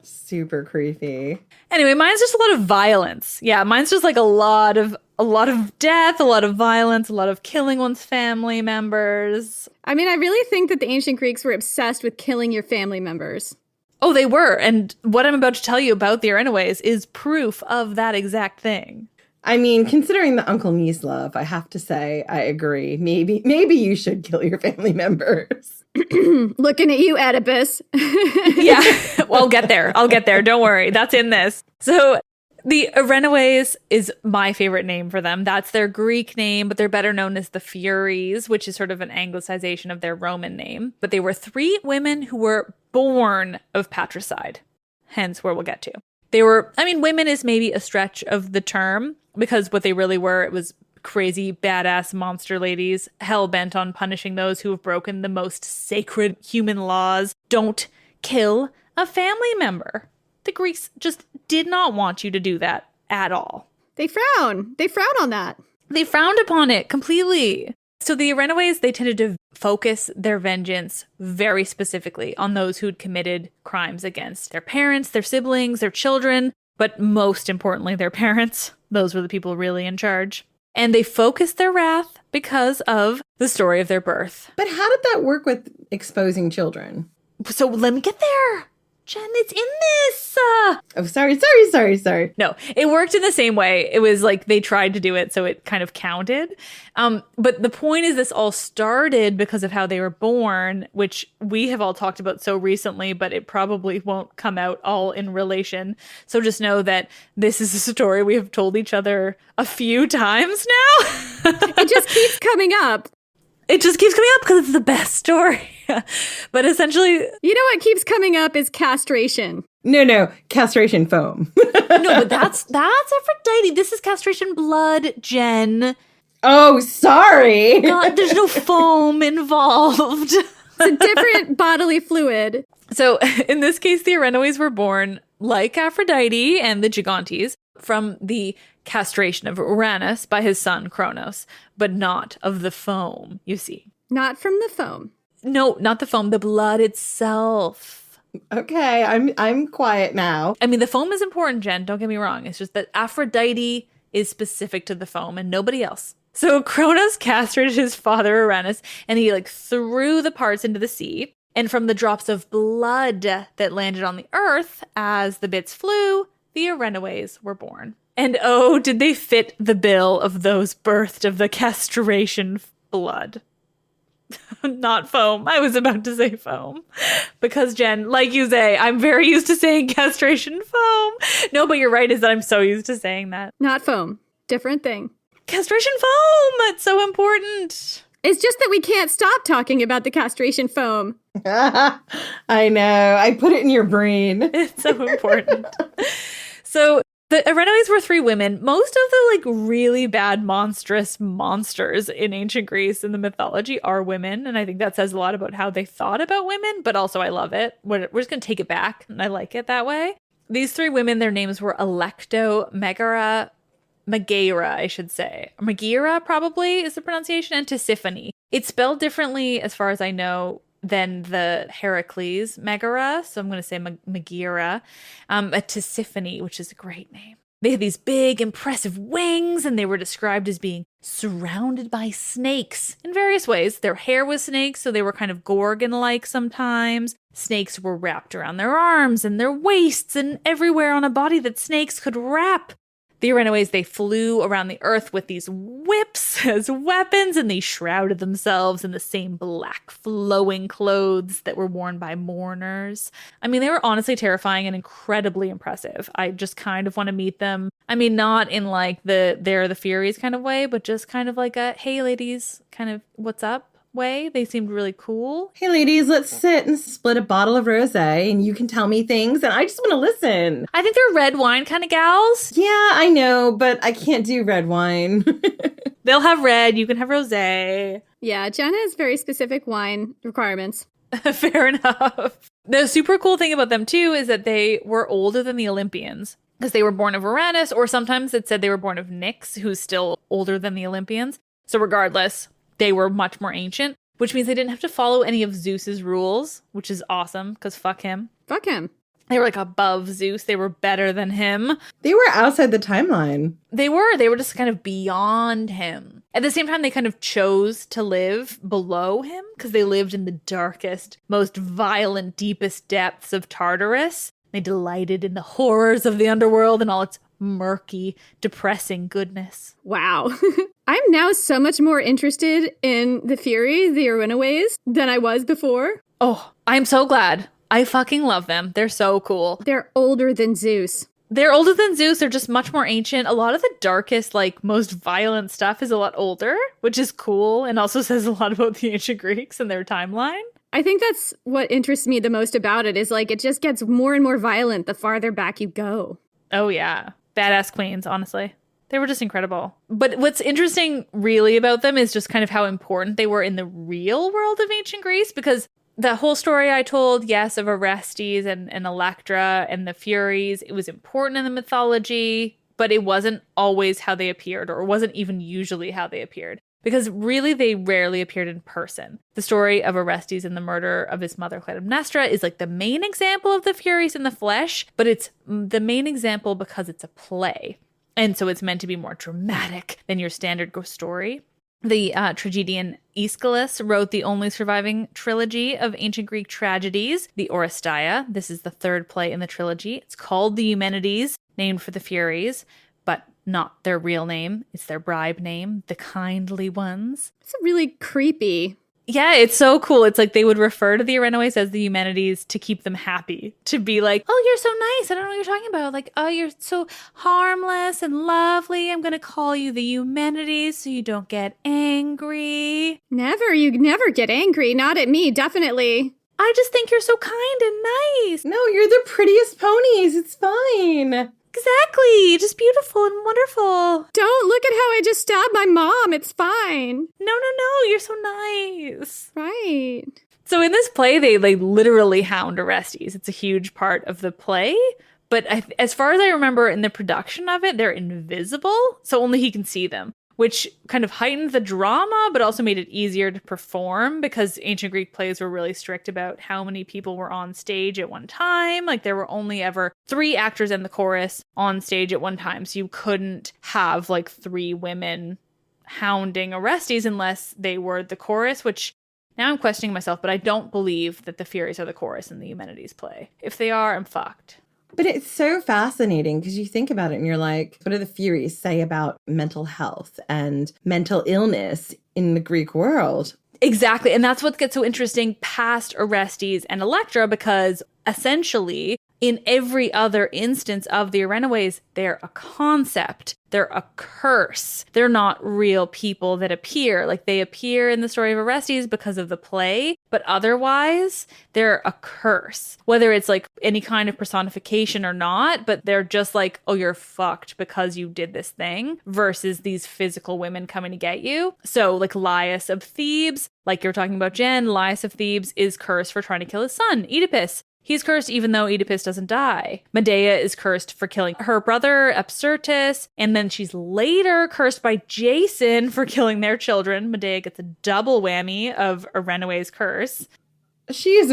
Speaker 3: Super creepy.
Speaker 5: Anyway, mine's just a lot of violence. Yeah, mine's just like a lot of death, a lot of violence, a lot of killing one's family members.
Speaker 4: I mean, I really think that the ancient Greeks were obsessed with killing your family members.
Speaker 5: Oh, they were. And what I'm about to tell you about the Erinyes is proof of that exact thing.
Speaker 3: I mean, considering the Uncle Niece love, I have to say, I agree. Maybe you should kill your family members.
Speaker 4: Looking at you, Oedipus.
Speaker 5: Yeah, well, I'll get there. Don't worry. That's in this. So the Erinyes is my favorite name for them. That's their Greek name, but they're better known as the Furies, which is sort of an anglicization of their Roman name. But they were 3 women who were born of patricide, hence where we'll get to. They were, I mean, women is maybe a stretch of the term, because what they really were, it was crazy, badass monster ladies, hell-bent on punishing those who have broken the most sacred human laws. Don't kill a family member. The Greeks just did not want you to do that at all.
Speaker 4: They frown on that.
Speaker 5: They frowned upon it completely. So the Erinyes, they tended to focus their vengeance very specifically on those who'd committed crimes against their parents, their siblings, their children, but most importantly, their parents. Those were the people really in charge. And they focused their wrath because of the story of their birth.
Speaker 3: But how did that work with exposing children?
Speaker 5: So let me get there. Jen, it's in this.
Speaker 3: Oh, sorry.
Speaker 5: No, it worked in the same way. It was like they tried to do it, so it kind of counted. But the point is, this all started because of how they were born, which we have all talked about so recently, but it probably won't come out all in relation. So just know that this is a story we have told each other a few times now.
Speaker 4: It just keeps coming up.
Speaker 5: It just keeps coming up because it's the best story. But essentially...
Speaker 4: You know what keeps coming up is castration.
Speaker 3: No, castration foam.
Speaker 5: No, but that's Aphrodite. This is castration blood, Jen.
Speaker 3: Oh, sorry.
Speaker 5: God, there's no foam involved.
Speaker 4: It's a different bodily fluid.
Speaker 5: So in this case, the Erinyes were born, like Aphrodite and the Gigantes, from the castration of Uranus by his son Kronos, but not of the foam, you see.
Speaker 4: Not from the foam.
Speaker 5: No, not the foam, the blood itself.
Speaker 3: Okay, I'm quiet now.
Speaker 5: I mean, the foam is important, Jen, don't get me wrong. It's just that Aphrodite is specific to the foam and nobody else. So Kronos castrated his father Uranus, and he threw the parts into the sea. And from the drops of blood that landed on the earth as the bits flew, the Erinyes were born. And oh, did they fit the bill of those birthed of the castration blood. Not foam. I was about to say foam. Because, Jen, like you say, I'm very used to saying castration foam. No, but you're right, is that I'm so used to saying that.
Speaker 4: Not foam. Different thing.
Speaker 5: Castration foam! It's so important.
Speaker 4: It's just that we can't stop talking about the castration foam.
Speaker 3: I know. I put it in your brain.
Speaker 5: It's so important. So the Erinyes were 3 women. Most of the really bad, monstrous monsters in ancient Greece in the mythology are women. And I think that says a lot about how they thought about women, but also I love it. We're just going to take it back, and I like it that way. These 3 women, their names were Alecto, Megaera, I should say. Megaera probably is the pronunciation, and Tisiphone. It's spelled differently, as far as I know, than the Heracles Megaera, so I'm going to say Megaera. A Tisiphone, which is a great name. They had these big, impressive wings, and they were described as being surrounded by snakes in various ways. Their hair was snakes, so they were kind of Gorgon-like sometimes. Snakes were wrapped around their arms and their waists and everywhere on a body that snakes could wrap. The Irenaways, they flew around the earth with these whips as weapons, and they shrouded themselves in the same black flowing clothes that were worn by mourners. I mean, they were honestly terrifying and incredibly impressive. I just kind of want to meet them. I mean, not in like they're the Furies kind of way, but just kind of like a, hey ladies, kind of what's up way. They seemed really cool.
Speaker 3: Hey ladies, let's sit and split a bottle of rosé and you can tell me things and I just want to listen.
Speaker 5: I think they're red wine kind of gals.
Speaker 3: Yeah, I know, but I can't do red wine.
Speaker 5: They'll have red, you can have rosé.
Speaker 4: Yeah, Jen has very specific wine requirements.
Speaker 5: Fair enough. The super cool thing about them too is that they were older than the Olympians because they were born of Uranus, or sometimes it said they were born of Nyx, who's still older than the Olympians. So regardless, they were much more ancient, which means they didn't have to follow any of Zeus's rules, which is awesome because fuck him.
Speaker 4: Fuck him.
Speaker 5: They were like above Zeus. They were better than him.
Speaker 3: They were outside the timeline.
Speaker 5: They were just kind of beyond him. At the same time, they kind of chose to live below him because they lived in the darkest, most violent, deepest depths of Tartarus. They delighted in the horrors of the underworld and all its murky, depressing goodness.
Speaker 4: Wow. I'm now so much more interested in the Furies, the Irenaways, than I was before.
Speaker 5: Oh, I'm so glad. I fucking love them. They're so cool.
Speaker 4: They're older than Zeus.
Speaker 5: They're older than Zeus. They're just much more ancient. A lot of the darkest, like, most violent stuff is a lot older, which is cool and also says a lot about the ancient Greeks and their timeline.
Speaker 4: I think that's what interests me the most about it is, like, it just gets more and more violent the farther back you go.
Speaker 5: Oh, yeah. Badass queens, honestly. They were just incredible. But what's interesting really about them is just kind of how important they were in the real world of ancient Greece, because the whole story I told, yes, of Orestes and Electra and the Furies, it was important in the mythology, but it wasn't always how they appeared, or it wasn't even usually how they appeared. Because really, they rarely appeared in person. The story of Orestes and the murder of his mother Clytemnestra is like the main example of the Furies in the flesh, but it's the main example because it's a play. And so it's meant to be more dramatic than your standard ghost story. The tragedian Aeschylus wrote the only surviving trilogy of ancient Greek tragedies, the Oresteia. This is the third play in the trilogy. It's called the Eumenides, named for the Furies, but not their real name. It's their bribe name, the Kindly Ones.
Speaker 4: It's really creepy.
Speaker 5: Yeah, it's so cool. It's like they would refer to the Irenaways as the Eumenides to keep them happy. To be like, oh, you're so nice. I don't know what you're talking about. Like, oh, you're so harmless and lovely. I'm going to call you the Eumenides so you don't get angry.
Speaker 4: Never. You never get angry. Not at me, definitely.
Speaker 5: I just think you're so kind and nice.
Speaker 3: No, you're the prettiest ponies. It's fine.
Speaker 5: Exactly. Just beautiful and wonderful.
Speaker 4: Don't look at how I just stabbed my mom. It's fine.
Speaker 5: No. You're so nice.
Speaker 4: Right.
Speaker 5: So in this play, they literally hound Orestes. It's a huge part of the play. But as far as I remember in the production of it, they're invisible. So only he can see them, which kind of heightened the drama, but also made it easier to perform because ancient Greek plays were really strict about how many people were on stage at one time. Like there were only ever 3 actors and the chorus on stage at one time. So you couldn't have like 3 women hounding Orestes unless they were the chorus, which now I'm questioning myself, but I don't believe that the Furies are the chorus in the Eumenides play. If they are, I'm fucked.
Speaker 3: But it's so fascinating because you think about it and you're like, what do the Furies say about mental health and mental illness in the Greek world?
Speaker 5: Exactly. And that's what gets so interesting past Orestes and Electra, because essentially in every other instance of the Irenaways, they're a concept. They're a curse. They're not real people that appear. Like they appear in the story of Orestes because of the play, but otherwise they're a curse. Whether it's like any kind of personification or not, but they're just like, oh, you're fucked because you did this thing, versus these physical women coming to get you. So like Laius of Thebes, like you're talking about Jen, Laius of Thebes is cursed for trying to kill his son, Oedipus. He's cursed even though Oedipus doesn't die. Medea is cursed for killing her brother, Apsyrtus, and then she's later cursed by Jason for killing their children. Medea gets a double whammy of Irenaways' curse.
Speaker 3: She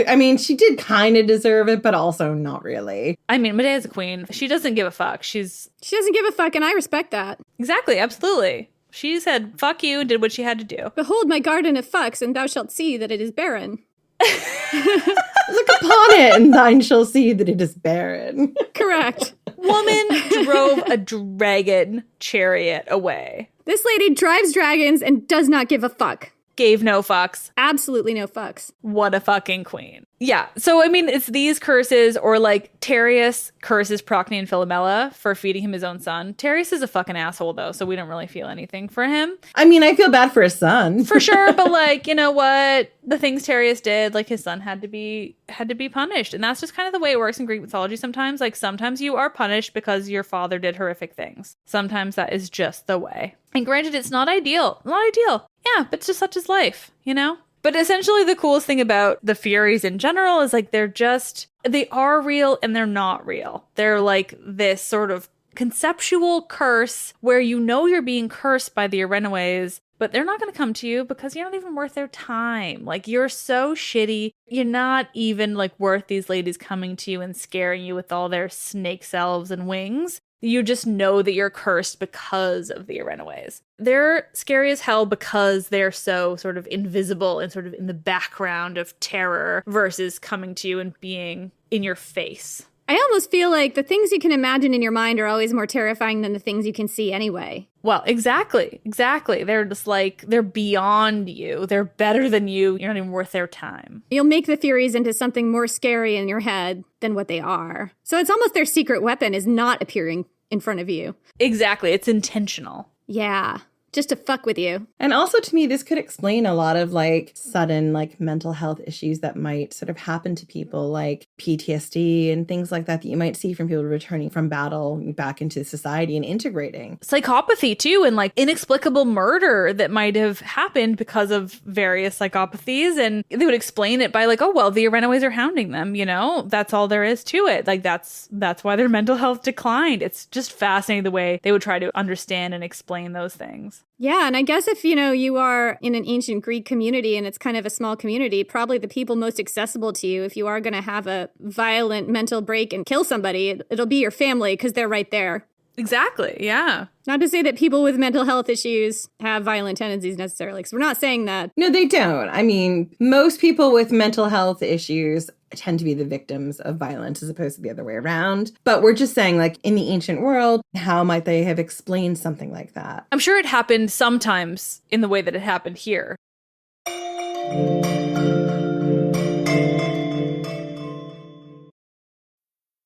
Speaker 3: did kind of deserve it, but also not really.
Speaker 5: I mean, Medea's a queen. She doesn't give a fuck. She
Speaker 4: doesn't give a fuck, and I respect that.
Speaker 5: Exactly, absolutely. She said, fuck you, and did what she had to do.
Speaker 4: Behold my garden of fucks, and thou shalt see that it is barren.
Speaker 3: Look upon it, and thine shall see that it is barren.
Speaker 4: Correct.
Speaker 5: woman drove a dragon chariot away.
Speaker 4: This lady drives dragons and does not give a fuck.
Speaker 5: Gave no fucks.
Speaker 4: Absolutely no fucks.
Speaker 5: What a fucking queen. Yeah. So, I mean, it's these curses, or like Tereus curses Procne and Philomela for feeding him his own son. Tereus is a fucking asshole, though, so we don't really feel anything for him.
Speaker 3: I mean, I feel bad for his son.
Speaker 5: For sure, but like, you know what? The things Tereus did, like his son had to be punished. And that's just kind of the way it works in Greek mythology sometimes. Like sometimes you are punished because your father did horrific things. Sometimes that is just the way. And granted, it's not ideal. Not ideal. Yeah, but it's just such is life, you know? But essentially the coolest thing about the Furies in general is like they are real and they're not real. They're like this sort of conceptual curse where you know you're being cursed by the Irenaeus, but they're not going to come to you because you're not even worth their time. Like, you're so shitty. You're not even like worth these ladies coming to you and scaring you with all their snake selves and wings. You just know that you're cursed because of the Irenaeus. They're scary as hell because they're so sort of invisible and sort of in the background of terror versus coming to you and being in your face.
Speaker 4: I almost feel like the things you can imagine in your mind are always more terrifying than the things you can see anyway.
Speaker 5: Well, exactly. They're just like, they're beyond you. They're better than you. You're not even worth their time.
Speaker 4: You'll make the Furies into something more scary in your head than what they are. So it's almost their secret weapon is not appearing in front of you.
Speaker 5: Exactly. It's intentional.
Speaker 4: Yeah. Just to fuck with you.
Speaker 3: And also to me, this could explain a lot of like sudden like mental health issues that might sort of happen to people, like PTSD and things like that you might see from people returning from battle back into society and integrating.
Speaker 5: Psychopathy too, and like inexplicable murder that might have happened because of various psychopathies. And they would explain it by like, oh, well, the Irenaeus are hounding them, you know? That's all there is to it. Like that's why their mental health declined. It's just fascinating the way they would try to understand and explain those things.
Speaker 4: Yeah, and I guess if, you are in an ancient Greek community and it's kind of a small community, probably the people most accessible to you, if you are going to have a violent mental break and kill somebody, it'll be your family because they're right there.
Speaker 5: Exactly, yeah.
Speaker 4: Not to say that people with mental health issues have violent tendencies necessarily, because we're not saying that.
Speaker 3: No, they don't. I mean, most people with mental health issues tend to be the victims of violence as opposed to the other way around. But we're just saying, like, in the ancient world, how might they have explained something like that?
Speaker 5: I'm sure it happened sometimes in the way that it happened here.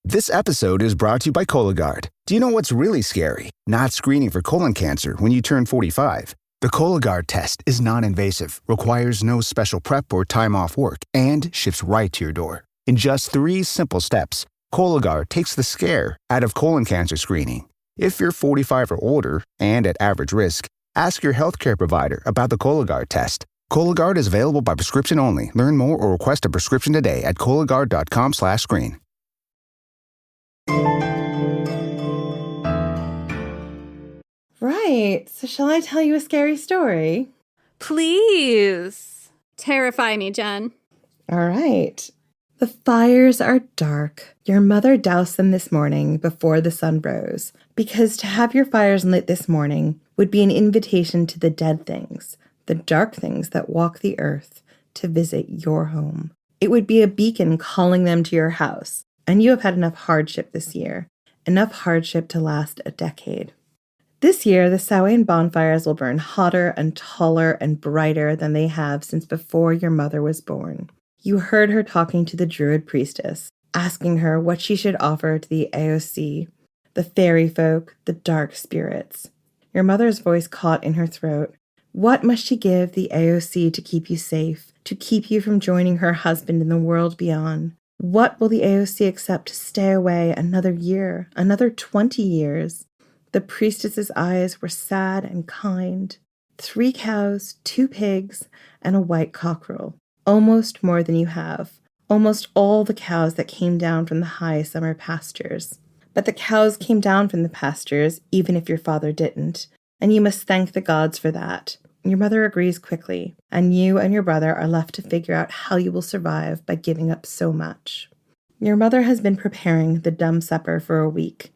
Speaker 6: This episode is brought to you by Cologuard. Do you know what's really scary? Not screening for colon cancer when you turn 45. The Cologuard test is non-invasive, requires no special prep or time off work, and ships right to your door. In just 3 simple steps, Cologuard takes the scare out of colon cancer screening. If you're 45 or older and at average risk, ask your healthcare provider about the Cologuard test. Cologuard is available by prescription only. Learn more or request a prescription today at Cologuard.com/screen.
Speaker 3: Right. So shall I tell you a scary story?
Speaker 5: Please.
Speaker 4: Terrify me, Jen.
Speaker 3: All right. The fires are dark. Your mother doused them this morning before the sun rose, because to have your fires lit this morning would be an invitation to the dead things, the dark things that walk the earth, to visit your home. It would be a beacon calling them to your house, and you have had enough hardship this year, enough hardship to last a decade. This year, the Samhain bonfires will burn hotter and taller and brighter than they have since before your mother was born. You heard her talking to the Druid priestess, asking her what she should offer to the AOC, the fairy folk, the dark spirits. Your mother's voice caught in her throat. What must she give the AOC to keep you safe, to keep you from joining her husband in the world beyond? What will the AOC accept to stay away another year, another 20 years? The priestess's eyes were sad and kind. 3 cows, 2 pigs, and a white cockerel. Almost more than you have. Almost all the cows that came down from the high summer pastures. But the cows came down from the pastures, even if your father didn't, and you must thank the gods for that. Your mother agrees quickly, and you and your brother are left to figure out how you will survive by giving up so much. Your mother has been preparing the dumb supper for a week.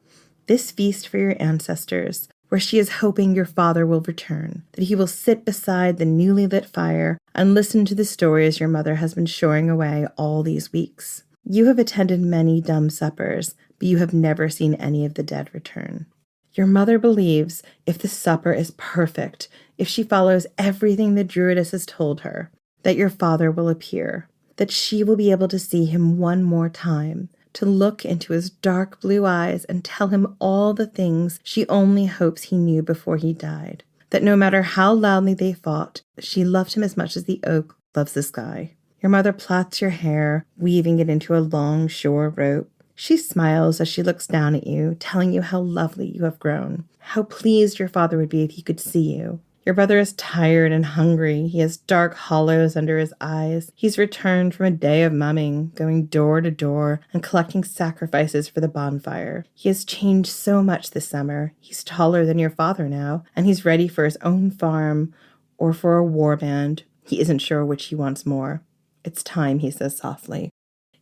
Speaker 3: This feast for your ancestors, where she is hoping your father will return, that he will sit beside the newly lit fire and listen to the stories your mother has been shoring away all these weeks. You have attended many dumb suppers, but you have never seen any of the dead return. Your mother believes if the supper is perfect, if she follows everything the druidess has told her, that your father will appear, that she will be able to see him one more time, to look into his dark blue eyes and tell him all the things she only hopes he knew before he died, that no matter how loudly they fought, she loved him as much as the oak loves the sky. Your mother plaits your hair, weaving it into a long shore rope. She smiles as she looks down at you, telling you how lovely you have grown, how pleased your father would be if he could see you. Your brother is tired and hungry. He has dark hollows under his eyes. He's returned from a day of mumming, going door to door and collecting sacrifices for the bonfire. He has changed so much this summer. He's taller than your father now, and he's ready for his own farm or for a war band. He isn't sure which he wants more. It's time, he says softly.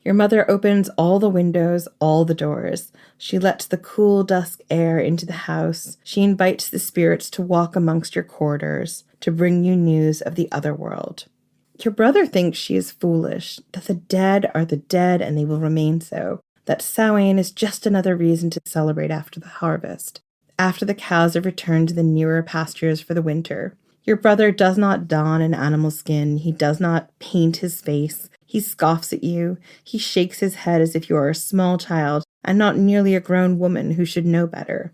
Speaker 3: Your mother opens all the windows, all the doors. She lets the cool dusk air into the house. She invites the spirits to walk amongst your corridors, to bring you news of the other world. Your brother thinks she is foolish, that the dead are the dead and they will remain so, that Samhain is just another reason to celebrate after the harvest, after the cows have returned to the nearer pastures for the winter. Your brother does not don an animal skin. He does not paint his face. He scoffs at you. He shakes his head as if you are a small child and not nearly a grown woman who should know better.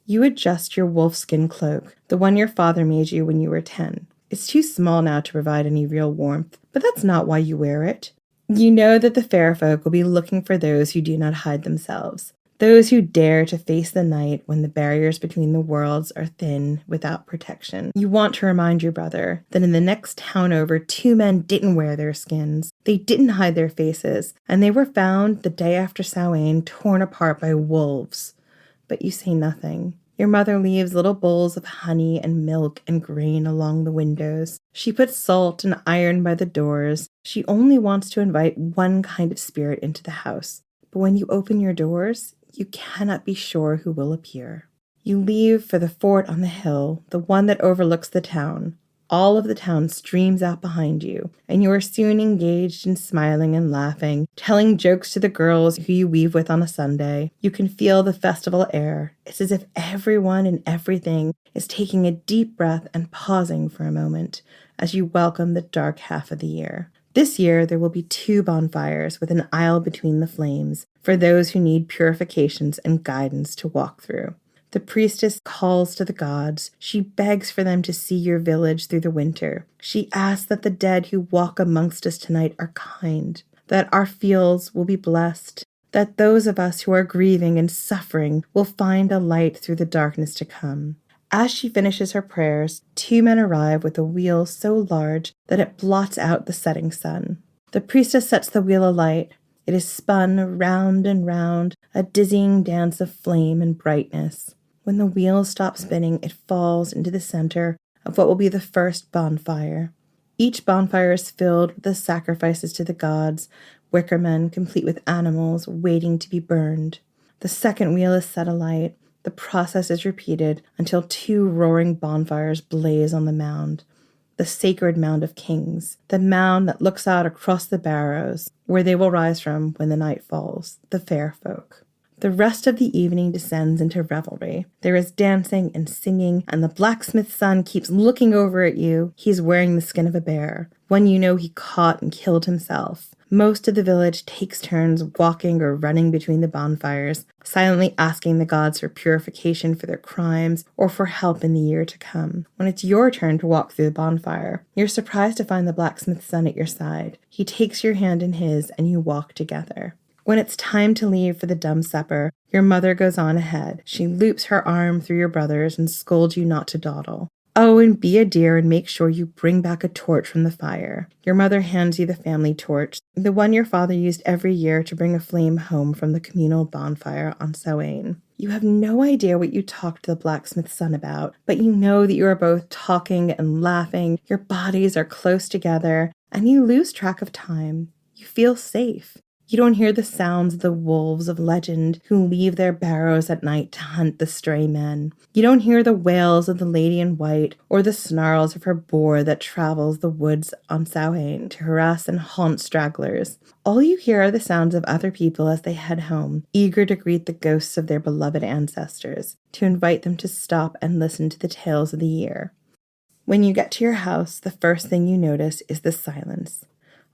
Speaker 3: You adjust your wolfskin cloak, the one your father made you when you were 10. It's too small now to provide any real warmth, but that's not why you wear it. You know that the fair folk will be looking for those who do not hide themselves, those who dare to face the night when the barriers between the worlds are thin without protection. You want to remind your brother that in the next town over, 2 men didn't wear their skins. They didn't hide their faces, and they were found the day after Samhain torn apart by wolves. But you say nothing. Your mother leaves little bowls of honey and milk and grain along the windows. She puts salt and iron by the doors. She only wants to invite one kind of spirit into the house. But when you open your doors, you cannot be sure who will appear. You leave for the fort on the hill, the one that overlooks the town. All of the town streams out behind you, and you are soon engaged in smiling and laughing, telling jokes to the girls who you weave with on a Sunday. You can feel the festival air. It's as if everyone and everything is taking a deep breath and pausing for a moment as you welcome the dark half of the year. This year, there will be 2 bonfires with an aisle between the flames for those who need purifications and guidance to walk through. The priestess calls to the gods. She begs for them to see your village through the winter. She asks that the dead who walk amongst us tonight are kind, that our fields will be blessed, that those of us who are grieving and suffering will find a light through the darkness to come. As she finishes her prayers, 2 men arrive with a wheel so large that it blots out the setting sun. The priestess sets the wheel alight. It is spun round and round, a dizzying dance of flame and brightness. When the wheel stops spinning, it falls into the center of what will be the first bonfire. Each bonfire is filled with the sacrifices to the gods, wicker men complete with animals waiting to be burned. The second wheel is set alight. The process is repeated until 2 roaring bonfires blaze on the mound, the sacred mound of kings, the mound that looks out across the barrows, where they will rise from when the night falls, the fair folk. The rest of the evening descends into revelry. There is dancing and singing, and the blacksmith's son keeps looking over at you. He's wearing the skin of a bear, one you know he caught and killed himself. Most of the village takes turns walking or running between the bonfires, silently asking the gods for purification for their crimes or for help in the year to come. When it's your turn to walk through the bonfire, you're surprised to find the blacksmith's son at your side. He takes your hand in his and you walk together. When it's time to leave for the dumb supper, your mother goes on ahead. She loops her arm through your brother's and scolds you not to dawdle. Oh, and be a dear and make sure you bring back a torch from the fire. Your mother hands you the family torch, the one your father used every year to bring a flame home from the communal bonfire on Samhain. You have no idea what you talked to the blacksmith's son about, but you know that you are both talking and laughing. Your bodies are close together, and you lose track of time. You feel safe. You don't hear the sounds of the wolves of legend who leave their barrows at night to hunt the stray men. You don't hear the wails of the lady in white or the snarls of her boar that travels the woods on Samhain to harass and haunt stragglers. All you hear are the sounds of other people as they head home, eager to greet the ghosts of their beloved ancestors, to invite them to stop and listen to the tales of the year. When you get to your house, the first thing you notice is the silence.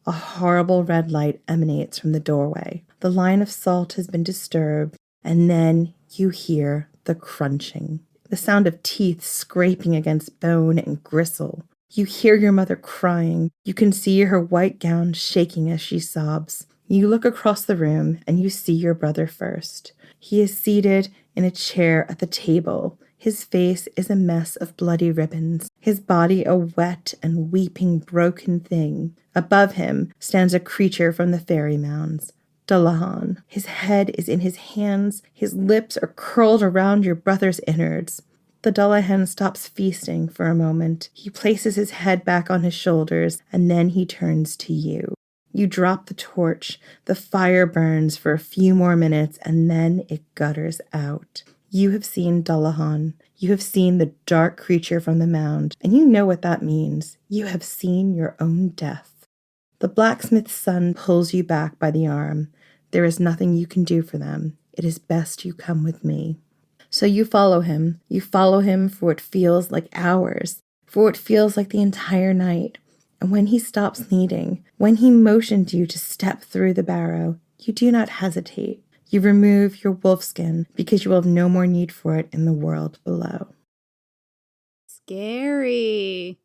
Speaker 3: A horrible red light emanates from the doorway. The line of salt has been disturbed, and then you hear the crunching, the sound of teeth scraping against bone and gristle. You hear your mother crying. You can see her white gown shaking as she sobs. You look across the room, and you see your brother first. He is seated in a chair at the table. His face is a mess of bloody ribbons, his body a wet and weeping broken thing. Above him stands a creature from the fairy mounds, Dullahan. His head is in his hands, his lips are curled around your brother's innards. The Dullahan stops feasting for a moment. He places his head back on his shoulders, and then he turns to you. You drop the torch, the fire burns for a few more minutes, and then it gutters out. You have seen Dullahan. You have seen the dark creature from the mound, and you know what that means. You have seen your own death. The blacksmith's son pulls you back by the arm. There is nothing you can do for them. It is best you come with me. So you follow him. You follow him for what feels like hours, for what feels like the entire night. And when he stops kneading, when he motioned you to step through the barrow, you do not hesitate. You remove your wolfskin because you will have no more need for it in the world below.
Speaker 4: Scary.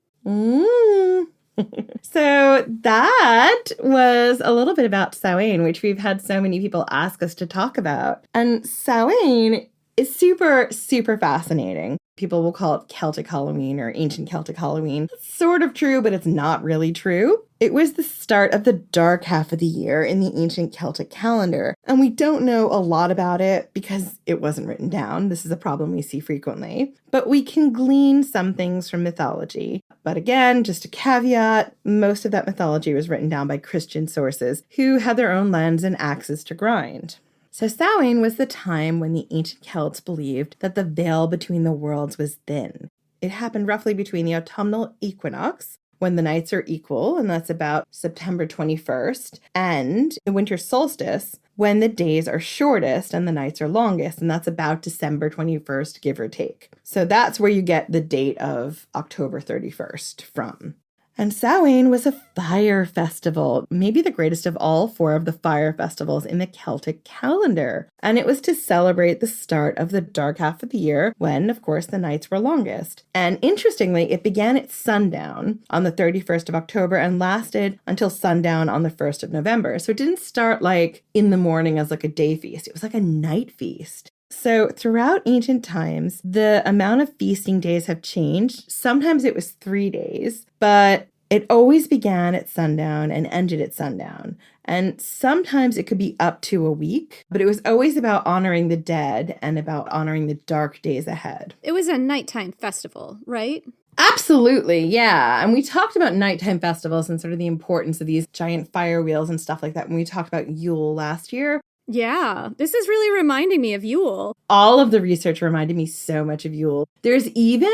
Speaker 3: So that was a little bit about Samhain, which we've had so many people ask us to talk about. And Samhain is super, super fascinating. People will call it Celtic Halloween or ancient Celtic Halloween. It's sort of true, but it's not really true. It was the start of the dark half of the year in the ancient Celtic calendar, and we don't know a lot about it because it wasn't written down. This is a problem we see frequently, but we can glean some things from mythology. But again, just a caveat, most of that mythology was written down by Christian sources who had their own lens and axes to grind. So Samhain was the time when the ancient Celts believed that the veil between the worlds was thin. It happened roughly between the autumnal equinox, when the nights are equal, and that's about September 21st, and the winter solstice, when the days are shortest and the nights are longest, and that's about December 21st, give or take. So that's where you get the date of October 31st from. And Samhain was a fire festival, maybe the greatest of all 4 of the fire festivals in the Celtic calendar. And it was to celebrate the start of the dark half of the year when, of course, the nights were longest. And interestingly, it began at sundown on the 31st of October and lasted until sundown on the 1st of November. So it didn't start like in the morning as like a day feast. It was like a night feast. So throughout ancient times, the amount of feasting days have changed. Sometimes it was 3 days, but it always began at sundown and ended at sundown. And sometimes it could be up to a week, but it was always about honoring the dead and about honoring the dark days ahead.
Speaker 4: It was a nighttime festival, right?
Speaker 3: Absolutely, yeah. And we talked about nighttime festivals and sort of the importance of these giant fire wheels and stuff like that when we talked about Yule last year.
Speaker 4: Yeah, this is really reminding me of Yule.
Speaker 3: All of the research reminded me so much of Yule. There's even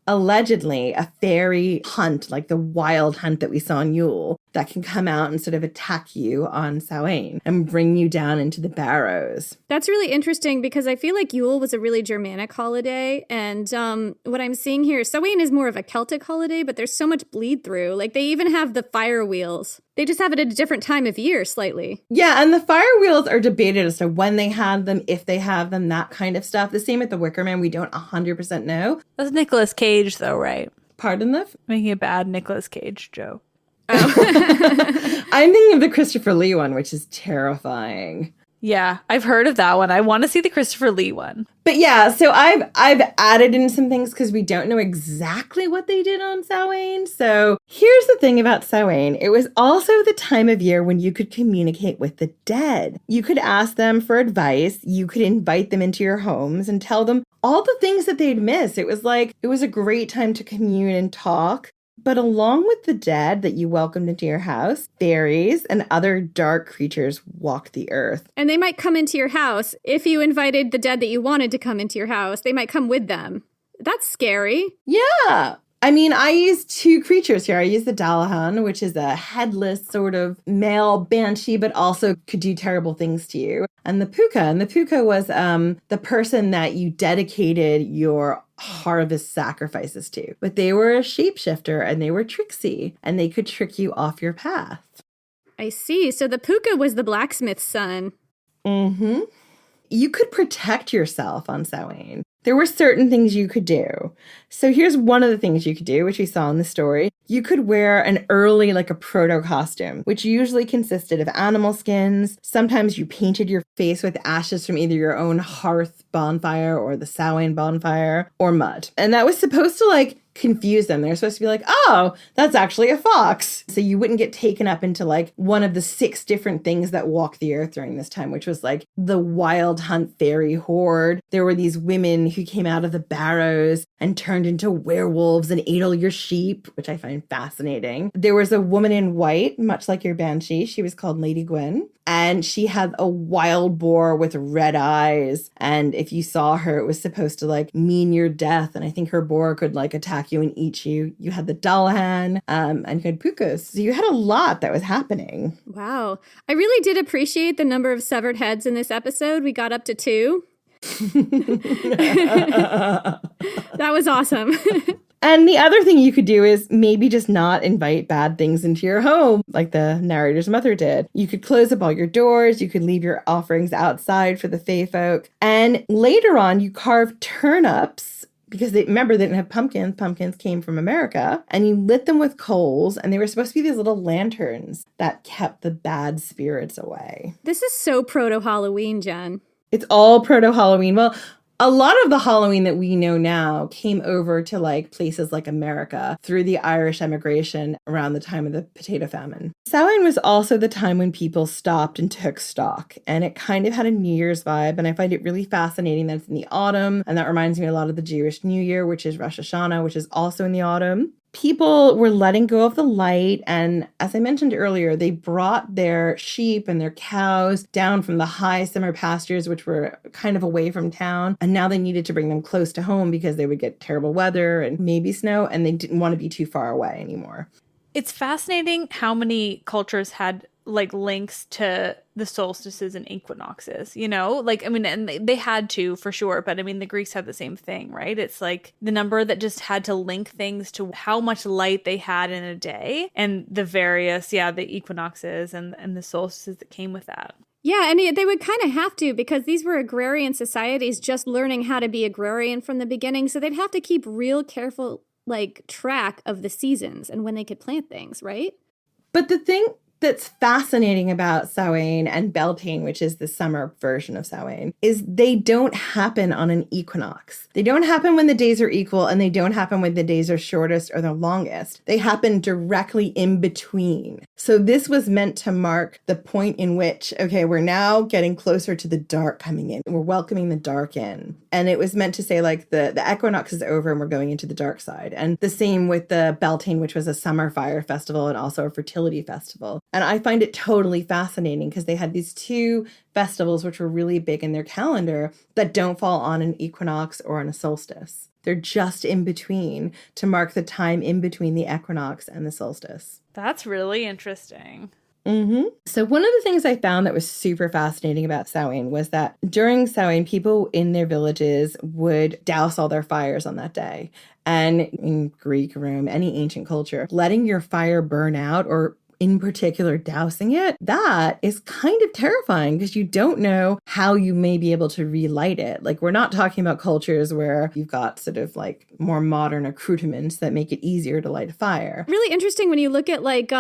Speaker 3: allegedly a fairy hunt, like the wild hunt that we saw in Yule, that can come out and sort of attack you on Samhain and bring you down into the barrows.
Speaker 4: That's really interesting because I feel like Yule was a really Germanic holiday. And what I'm seeing here, Samhain is more of a Celtic holiday, but there's so much bleed through. Like they even have the fire wheels. They just have it at a different time of year slightly.
Speaker 3: Yeah, and the fire wheels are debated as to when they had them, if they have them, that kind of stuff. The same with the Wicker Man. We don't 100% know.
Speaker 5: That's Nicolas Cage, though, right?
Speaker 3: Pardon the?
Speaker 5: Making a bad Nicolas Cage joke.
Speaker 3: Oh. I'm thinking of the Christopher Lee one, which is terrifying.
Speaker 5: Yeah, I've heard of that one. I want to see the Christopher Lee one.
Speaker 3: But yeah, so I've added in some things because we don't know exactly what they did on Samhain. So here's the thing about Samhain. It was also the time of year when you could communicate with the dead. You could ask them for advice. You could invite them into your homes and tell them all the things that they'd miss. It was a great time to commune and talk. But along with the dead that you welcomed into your house, fairies and other dark creatures walk the earth.
Speaker 4: And they might come into your house. If you invited the dead that you wanted to come into your house, they might come with them. That's scary.
Speaker 3: Yeah. I mean, I use two creatures here. I use the Dullahan, which is a headless sort of male banshee, but also could do terrible things to you. And the Puka. And the Puka was the person that you dedicated your harvest sacrifices to. But they were a shapeshifter and they were tricksy and they could trick you off your path.
Speaker 4: I see. So the Puka was the blacksmith's son.
Speaker 3: Mm-hmm. You could protect yourself on Samhain. There were certain things you could do. So here's one of the things you could do, which we saw in the story. You could wear an early, like a proto costume, which usually consisted of animal skins. Sometimes you painted your face with ashes from either your own hearth bonfire or the Samhain bonfire or mud. And that was supposed to like confuse them. They're supposed to be like, oh, that's actually a fox. So you wouldn't get taken up into like one of the 6 different things that walk the earth during this time, which was like the wild hunt fairy horde. There were these women who came out of the barrows and turned into werewolves and ate all your sheep, which I find fascinating. There was a woman in white, much like your banshee. She was called Lady Gwen. And she had a wild boar with red eyes. And if you saw her, it was supposed to like mean your death. And I think her boar could like attack you and eat you. You had the Dullahan and you had Pukas. So you had a lot that was happening.
Speaker 4: Wow. I really did appreciate the number of severed heads in this episode. We got up to 2. That was awesome.
Speaker 3: And the other thing you could do is maybe just not invite bad things into your home, like the narrator's mother did. You could close up all your doors. You could leave your offerings outside for the Fae folk. And later on, you carved turnips because remember, they didn't have pumpkins. Pumpkins came from America. And you lit them with coals. And they were supposed to be these little lanterns that kept the bad spirits away.
Speaker 4: This is so proto-Halloween, Jen.
Speaker 3: It's all proto-Halloween. Well, a lot of the Halloween that we know now came over to like places like America through the Irish emigration around the time of the potato famine. Samhain was also the time when people stopped and took stock, and it kind of had a New Year's vibe. And I find it really fascinating that it's in the autumn, and that reminds me a lot of the Jewish New Year, which is Rosh Hashanah, which is also in the autumn. People were letting go of the light, and as I mentioned earlier, they brought their sheep and their cows down from the high summer pastures, which were kind of away from town, and now they needed to bring them close to home because they would get terrible weather and maybe snow, and they didn't want to be too far away anymore.
Speaker 5: It's fascinating how many cultures had like links to the solstices and equinoxes, you know, like, I mean, and they had to for sure, but I mean, the Greeks had the same thing, right? It's like the number that just had to link things to how much light they had in a day and the various, the equinoxes and the solstices that came with that.
Speaker 4: Yeah, and they would kind of have to because these were agrarian societies just learning how to be agrarian from the beginning. So they'd have to keep real careful, like, track of the seasons and when they could plant things, right?
Speaker 3: But the thing that's fascinating about Samhain and Beltane, which is the summer version of Samhain, is they don't happen on an equinox. They don't happen when the days are equal, and they don't happen when the days are shortest or the longest. They happen directly in between. So this was meant to mark the point in which, okay, we're now getting closer to the dark coming in. We're welcoming the dark in. And it was meant to say like the equinox is over and we're going into the dark side. And the same with the Beltane, which was a summer fire festival and also a fertility festival. And I find it totally fascinating because they had these 2 festivals which were really big in their calendar that don't fall on an equinox or on a solstice. They're just in between to mark the time in between the equinox and the solstice.
Speaker 5: That's really interesting.
Speaker 3: Mm-hmm. So one of the things I found that was super fascinating about Samhain was that during Samhain, people in their villages would douse all their fires on that day. And in Greek, Rome, any ancient culture, letting your fire burn out or in particular dousing it, that is kind of terrifying because you don't know how you may be able to relight it. Like, we're not talking about cultures where you've got sort of like more modern accoutrements that make it easier to light a fire.
Speaker 4: Really interesting when you look at like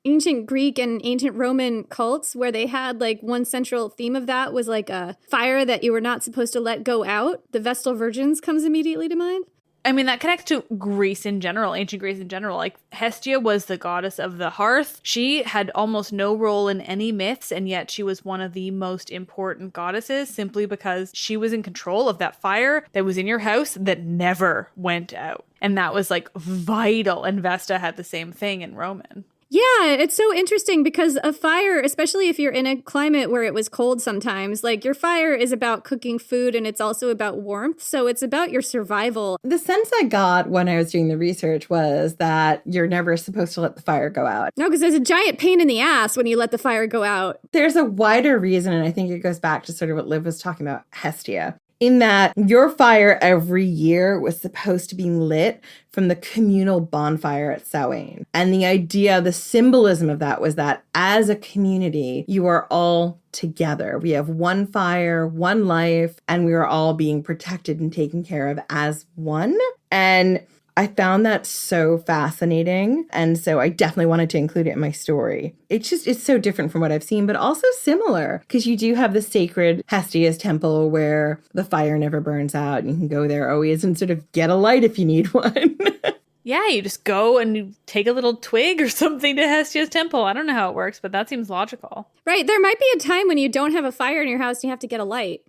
Speaker 4: ancient Greek and ancient Roman cults where they had like one central theme of that was like a fire that you were not supposed to let go out. The Vestal Virgins comes immediately to mind.
Speaker 5: I mean, that connects to Greece in general, ancient Greece in general. Like, Hestia was the goddess of the hearth. She had almost no role in any myths, and yet she was one of the most important goddesses simply because she was in control of that fire that was in your house that never went out. And that was like vital. And Vesta had the same thing in Roman.
Speaker 4: Yeah, it's so interesting because a fire, especially if you're in a climate where it was cold sometimes, like your fire is about cooking food and it's also about warmth. So it's about your survival.
Speaker 3: The sense I got when I was doing the research was that you're never supposed to let the fire go out.
Speaker 4: No, because there's a giant pain in the ass when you let the fire go out.
Speaker 3: There's a wider reason, and I think it goes back to sort of what Liv was talking about, Hestia, in that your fire every year was supposed to be lit from the communal bonfire at Samhain. And the idea, the symbolism of that was that as a community, you are all together. We have one fire, one life, and we are all being protected and taken care of as one. And I found that so fascinating. And so I definitely wanted to include it in my story. It's so different from what I've seen, but also similar because you do have the sacred Hestia's temple where the fire never burns out and you can go there always and sort of get a light if you need one.
Speaker 5: Yeah, you just go and you take a little twig or something to Hestia's temple. I don't know how it works, but that seems logical.
Speaker 4: Right. There might be a time when you don't have a fire in your house and you have to get a light.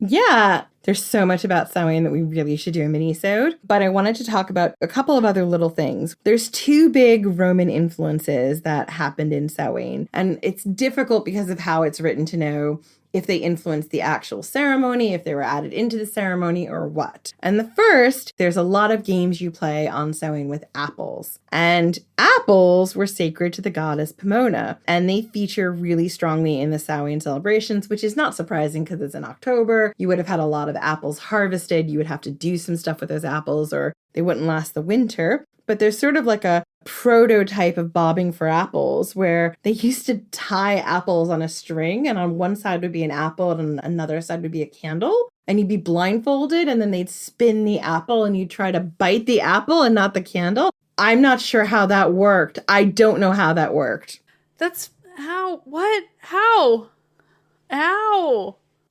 Speaker 3: Yeah, there's so much about Samhain that we really should do a mini-sode, but I wanted to talk about a couple of other little things. There's two big Roman influences that happened in Samhain, and it's difficult because of how it's written to know if they influenced the actual ceremony, if they were added into the ceremony, or what. And the first, there's a lot of games you play on Samhain with apples. And apples were sacred to the goddess Pomona, and they feature really strongly in the Samhain celebrations, which is not surprising because it's in October. You would have had a lot of apples harvested. You would have to do some stuff with those apples or they wouldn't last the winter. But there's sort of like a prototype of bobbing for apples where they used to tie apples on a string, and on one side would be an apple and on another side would be a candle, and you'd be blindfolded and then they'd spin the apple and you'd try to bite the apple and not the candle. I'm not sure how that worked. I don't know how that worked.
Speaker 5: That's how, what, how?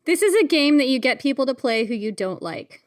Speaker 4: This is a game that you get people to play who you don't like.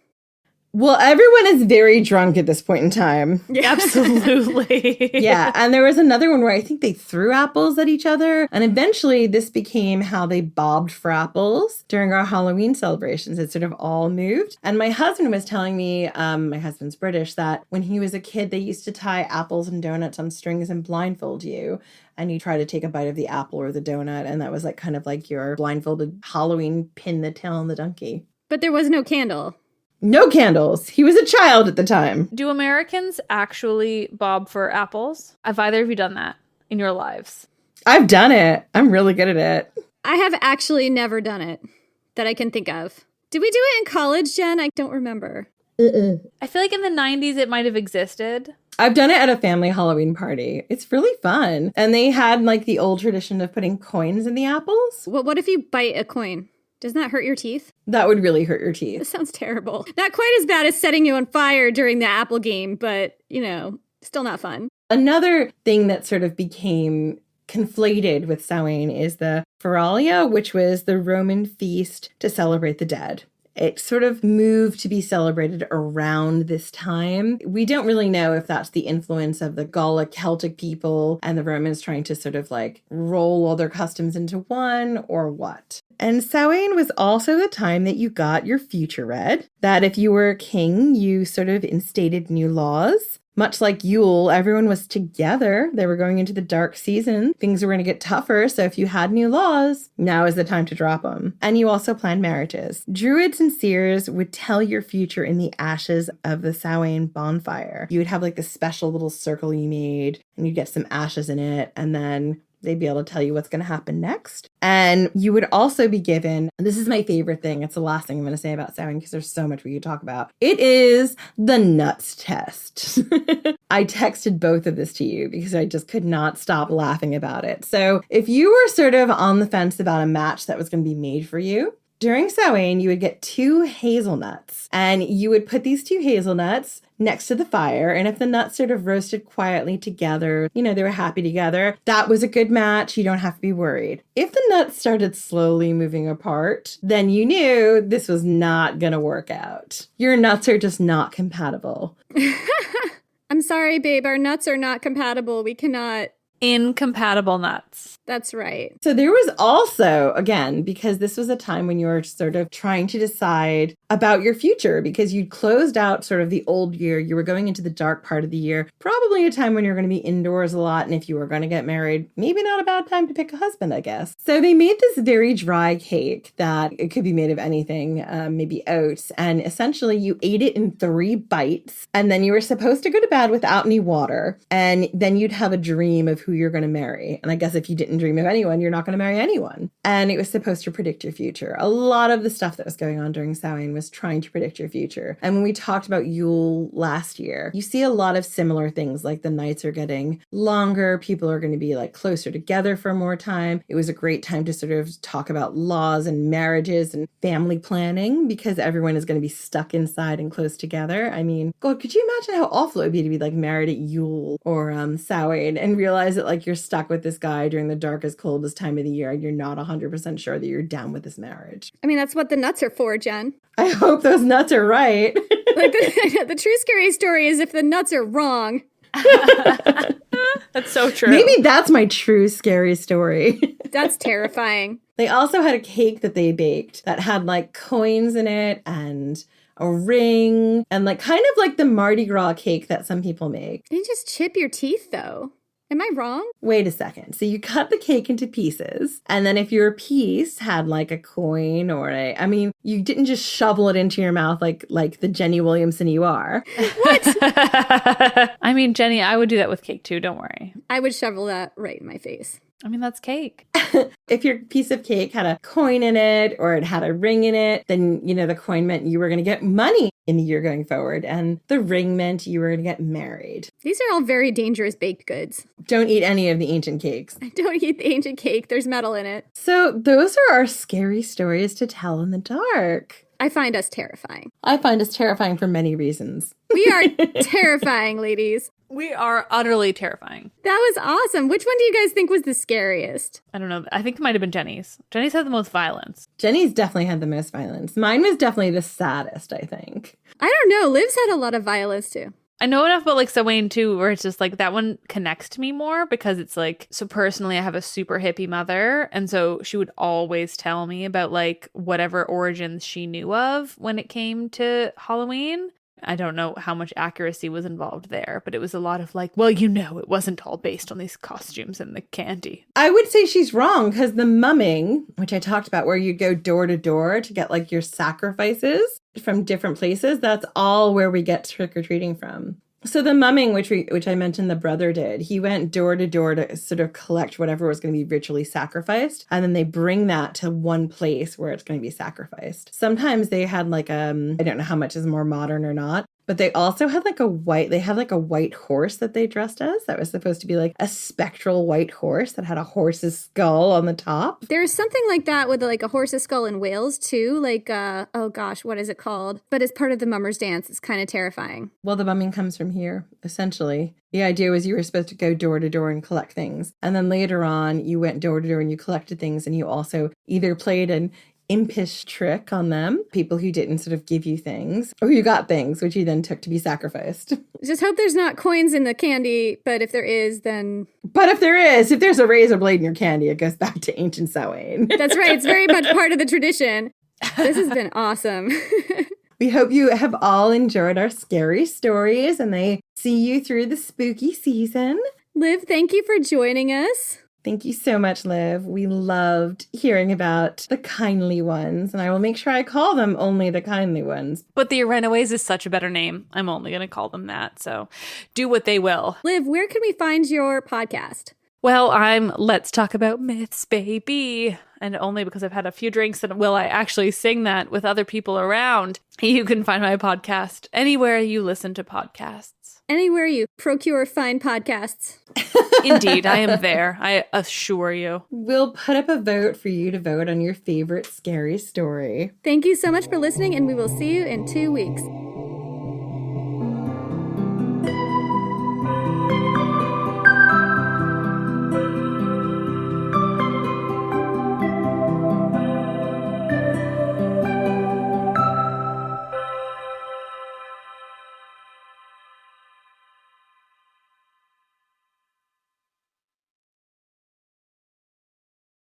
Speaker 3: Well, everyone is very drunk at this point in time.
Speaker 5: Absolutely.
Speaker 3: Yeah, and there was another one where I think they threw apples at each other, and eventually this became how they bobbed for apples during our Halloween celebrations. It sort of all moved. And my husband was telling me, my husband's British, that when he was a kid, they used to tie apples and donuts on strings and blindfold you. And you try to take a bite of the apple or the donut, and that was like kind of like your blindfolded Halloween pin the tail on the donkey.
Speaker 4: But there was no candle.
Speaker 3: No candles. He was a child at the time.
Speaker 5: Do Americans actually bob for apples? Have either of you done that in your lives?
Speaker 3: I've done it. I'm really good at it.
Speaker 4: I have actually never done it that I can think of. Did we do it in college, Jen? I don't remember.
Speaker 5: I feel like in the 90s it might have existed.
Speaker 3: I've done it at a family Halloween party. It's really fun. And they had like the old tradition of putting coins in the apples.
Speaker 4: Well, what if you bite a coin? Doesn't that hurt your teeth?
Speaker 3: That would really hurt your teeth.
Speaker 4: This sounds terrible. Not quite as bad as setting you on fire during the apple game, but, still not fun.
Speaker 3: Another thing that sort of became conflated with Samhain is the Feralia, which was the Roman feast to celebrate the dead. It sort of moved to be celebrated around this time. We don't really know if that's the influence of the Gallic Celtic people and the Romans trying to sort of like roll all their customs into one or what. And Samhain was also the time that you got your future read, that if you were a king, you sort of instated new laws. Much like Yule, everyone was together. They were going into the dark season. Things were going to get tougher. So if you had new laws, now is the time to drop them. And you also planned marriages. Druids and seers would tell your future in the ashes of the Samhain bonfire. You would have like this special little circle you made and you'd get some ashes in it. And then they'd be able to tell you what's going to happen next. And you would also be given, this is my favorite thing. It's the last thing I'm going to say about Samhain because there's so much we could talk about. It is the nuts test. I texted both of this to you because I just could not stop laughing about it. So if you were sort of on the fence about a match that was going to be made for you, during Samhain, you would get 2 hazelnuts and you would put these 2 hazelnuts next to the fire. And if the nuts sort of roasted quietly together, they were happy together, that was a good match. You don't have to be worried. If the nuts started slowly moving apart, then you knew this was not going to work out. Your nuts are just not compatible.
Speaker 4: I'm sorry, babe. Our nuts are not compatible. We cannot.
Speaker 5: Incompatible nuts.
Speaker 4: That's right.
Speaker 3: So there was also, again, because this was a time when you were sort of trying to decide, about your future because you'd closed out sort of the old year. You were going into the dark part of the year, probably a time when you're going to be indoors a lot. And if you were going to get married, maybe not a bad time to pick a husband, I guess. So they made this very dry cake that it could be made of anything, maybe oats. And essentially you ate it in 3 bites. And then you were supposed to go to bed without any water. And then you'd have a dream of who you're going to marry. And I guess if you didn't dream of anyone, you're not going to marry anyone. And it was supposed to predict your future. A lot of the stuff that was going on during Samhain was trying to predict your future. And when we talked about Yule last year, you see a lot of similar things, like the nights are getting longer. People are going to be like closer together for more time. It was a great time to sort of talk about laws and marriages and family planning because everyone is going to be stuck inside and close together. I mean, God, could you imagine how awful it would be to be like married at Yule or Samhain and realize that like you're stuck with this guy during the darkest, coldest time of the year and you're not 100% sure that you're down with this marriage.
Speaker 4: I mean, that's what the nuts are for, Jen.
Speaker 3: I hope those nuts are right.
Speaker 4: Like the true scary story is if the nuts are wrong.
Speaker 5: That's so true.
Speaker 3: Maybe that's my true scary story.
Speaker 4: That's terrifying.
Speaker 3: They also had a cake that they baked that had like coins in it and a ring and like kind of like the Mardi Gras cake that some people make.
Speaker 4: You just chip your teeth, though. Am I wrong?
Speaker 3: Wait a second. So you cut the cake into pieces, and then if your piece had like a coin or I mean, you didn't just shovel it into your mouth like the Jenny Williamson you are.
Speaker 4: What?
Speaker 5: I mean, Jenny, I would do that with cake too. Don't worry.
Speaker 4: I would shovel that right in my face.
Speaker 5: I mean, that's cake.
Speaker 3: If your piece of cake had a coin in it or it had a ring in it, then, you know, the coin meant you were going to get money in the year going forward. And the ring meant you were going to get married.
Speaker 4: These are all very dangerous baked goods.
Speaker 3: Don't eat any of the ancient cakes.
Speaker 4: Don't eat the ancient cake. There's metal in it.
Speaker 3: So those are our scary stories to tell in the dark.
Speaker 4: I find us terrifying.
Speaker 3: I find us terrifying for many reasons.
Speaker 4: We are terrifying, ladies.
Speaker 5: We are utterly terrifying.
Speaker 4: That was awesome. Which one do you guys think was the scariest?
Speaker 5: I don't know. I think it might have been Jenny's. Jenny's had the most violence.
Speaker 3: Jenny's definitely had the most violence. Mine was definitely the saddest, I think.
Speaker 4: I don't know. Liv's had a lot of violence too.
Speaker 5: I know enough about like Samhain too, where it's just like that one connects to me more because it's like, so personally, I have a super hippie mother. And so she would always tell me about like whatever origins she knew of when it came to Halloween. I don't know how much accuracy was involved there, but it was a lot of like, well, you know, it wasn't all based on these costumes and the candy.
Speaker 3: I would say she's wrong because the mumming, which I talked about, where you go door to door to get like your sacrifices from different places, that's all where we get trick-or-treating from. So the mumming, which I mentioned the brother did, he went door to door to sort of collect whatever was going to be ritually sacrificed. And then they bring that to one place where it's going to be sacrificed. Sometimes they had like, I don't know how much is more modern or not, but they also had like a white horse that they dressed as. That was supposed to be like a spectral white horse that had a horse's skull on the top.
Speaker 4: There's something like that with like a horse's skull in Wales too. Like, oh gosh, what is it called? But as part of the mummers dance, it's kind of terrifying.
Speaker 3: Well, the mumming comes from here, essentially. The idea was you were supposed to go door to door and collect things. And then later on, you went door to door and you collected things. And you also either played an impish trick on them, people who didn't sort of give you things, or you got things, which you then took to be sacrificed.
Speaker 4: Just hope there's not coins in the candy, but if there is, then...
Speaker 3: But if there's a razor blade in your candy, it goes back to ancient Samhain.
Speaker 4: That's right. It's very much part of the tradition. This has been awesome.
Speaker 3: We hope you have all enjoyed our scary stories and they see you through the spooky season.
Speaker 4: Liv, thank you for joining us.
Speaker 3: Thank you so much, Liv. We loved hearing about the kindly ones, and I will make sure I call them only the kindly ones.
Speaker 5: But the Runaways is such a better name. I'm only going to call them that. So do what they will.
Speaker 4: Liv, where can we find your podcast?
Speaker 5: Well, I'm Let's Talk About Myths, baby. And only because I've had a few drinks and will I actually sing that with other people around. You can find my podcast anywhere you listen to podcasts.
Speaker 4: Anywhere you procure fine podcasts.
Speaker 5: Indeed, I am there. I assure you.
Speaker 3: We'll put up a vote for you to vote on your favorite scary story.
Speaker 4: Thank you so much for listening, and we will see you in 2 weeks.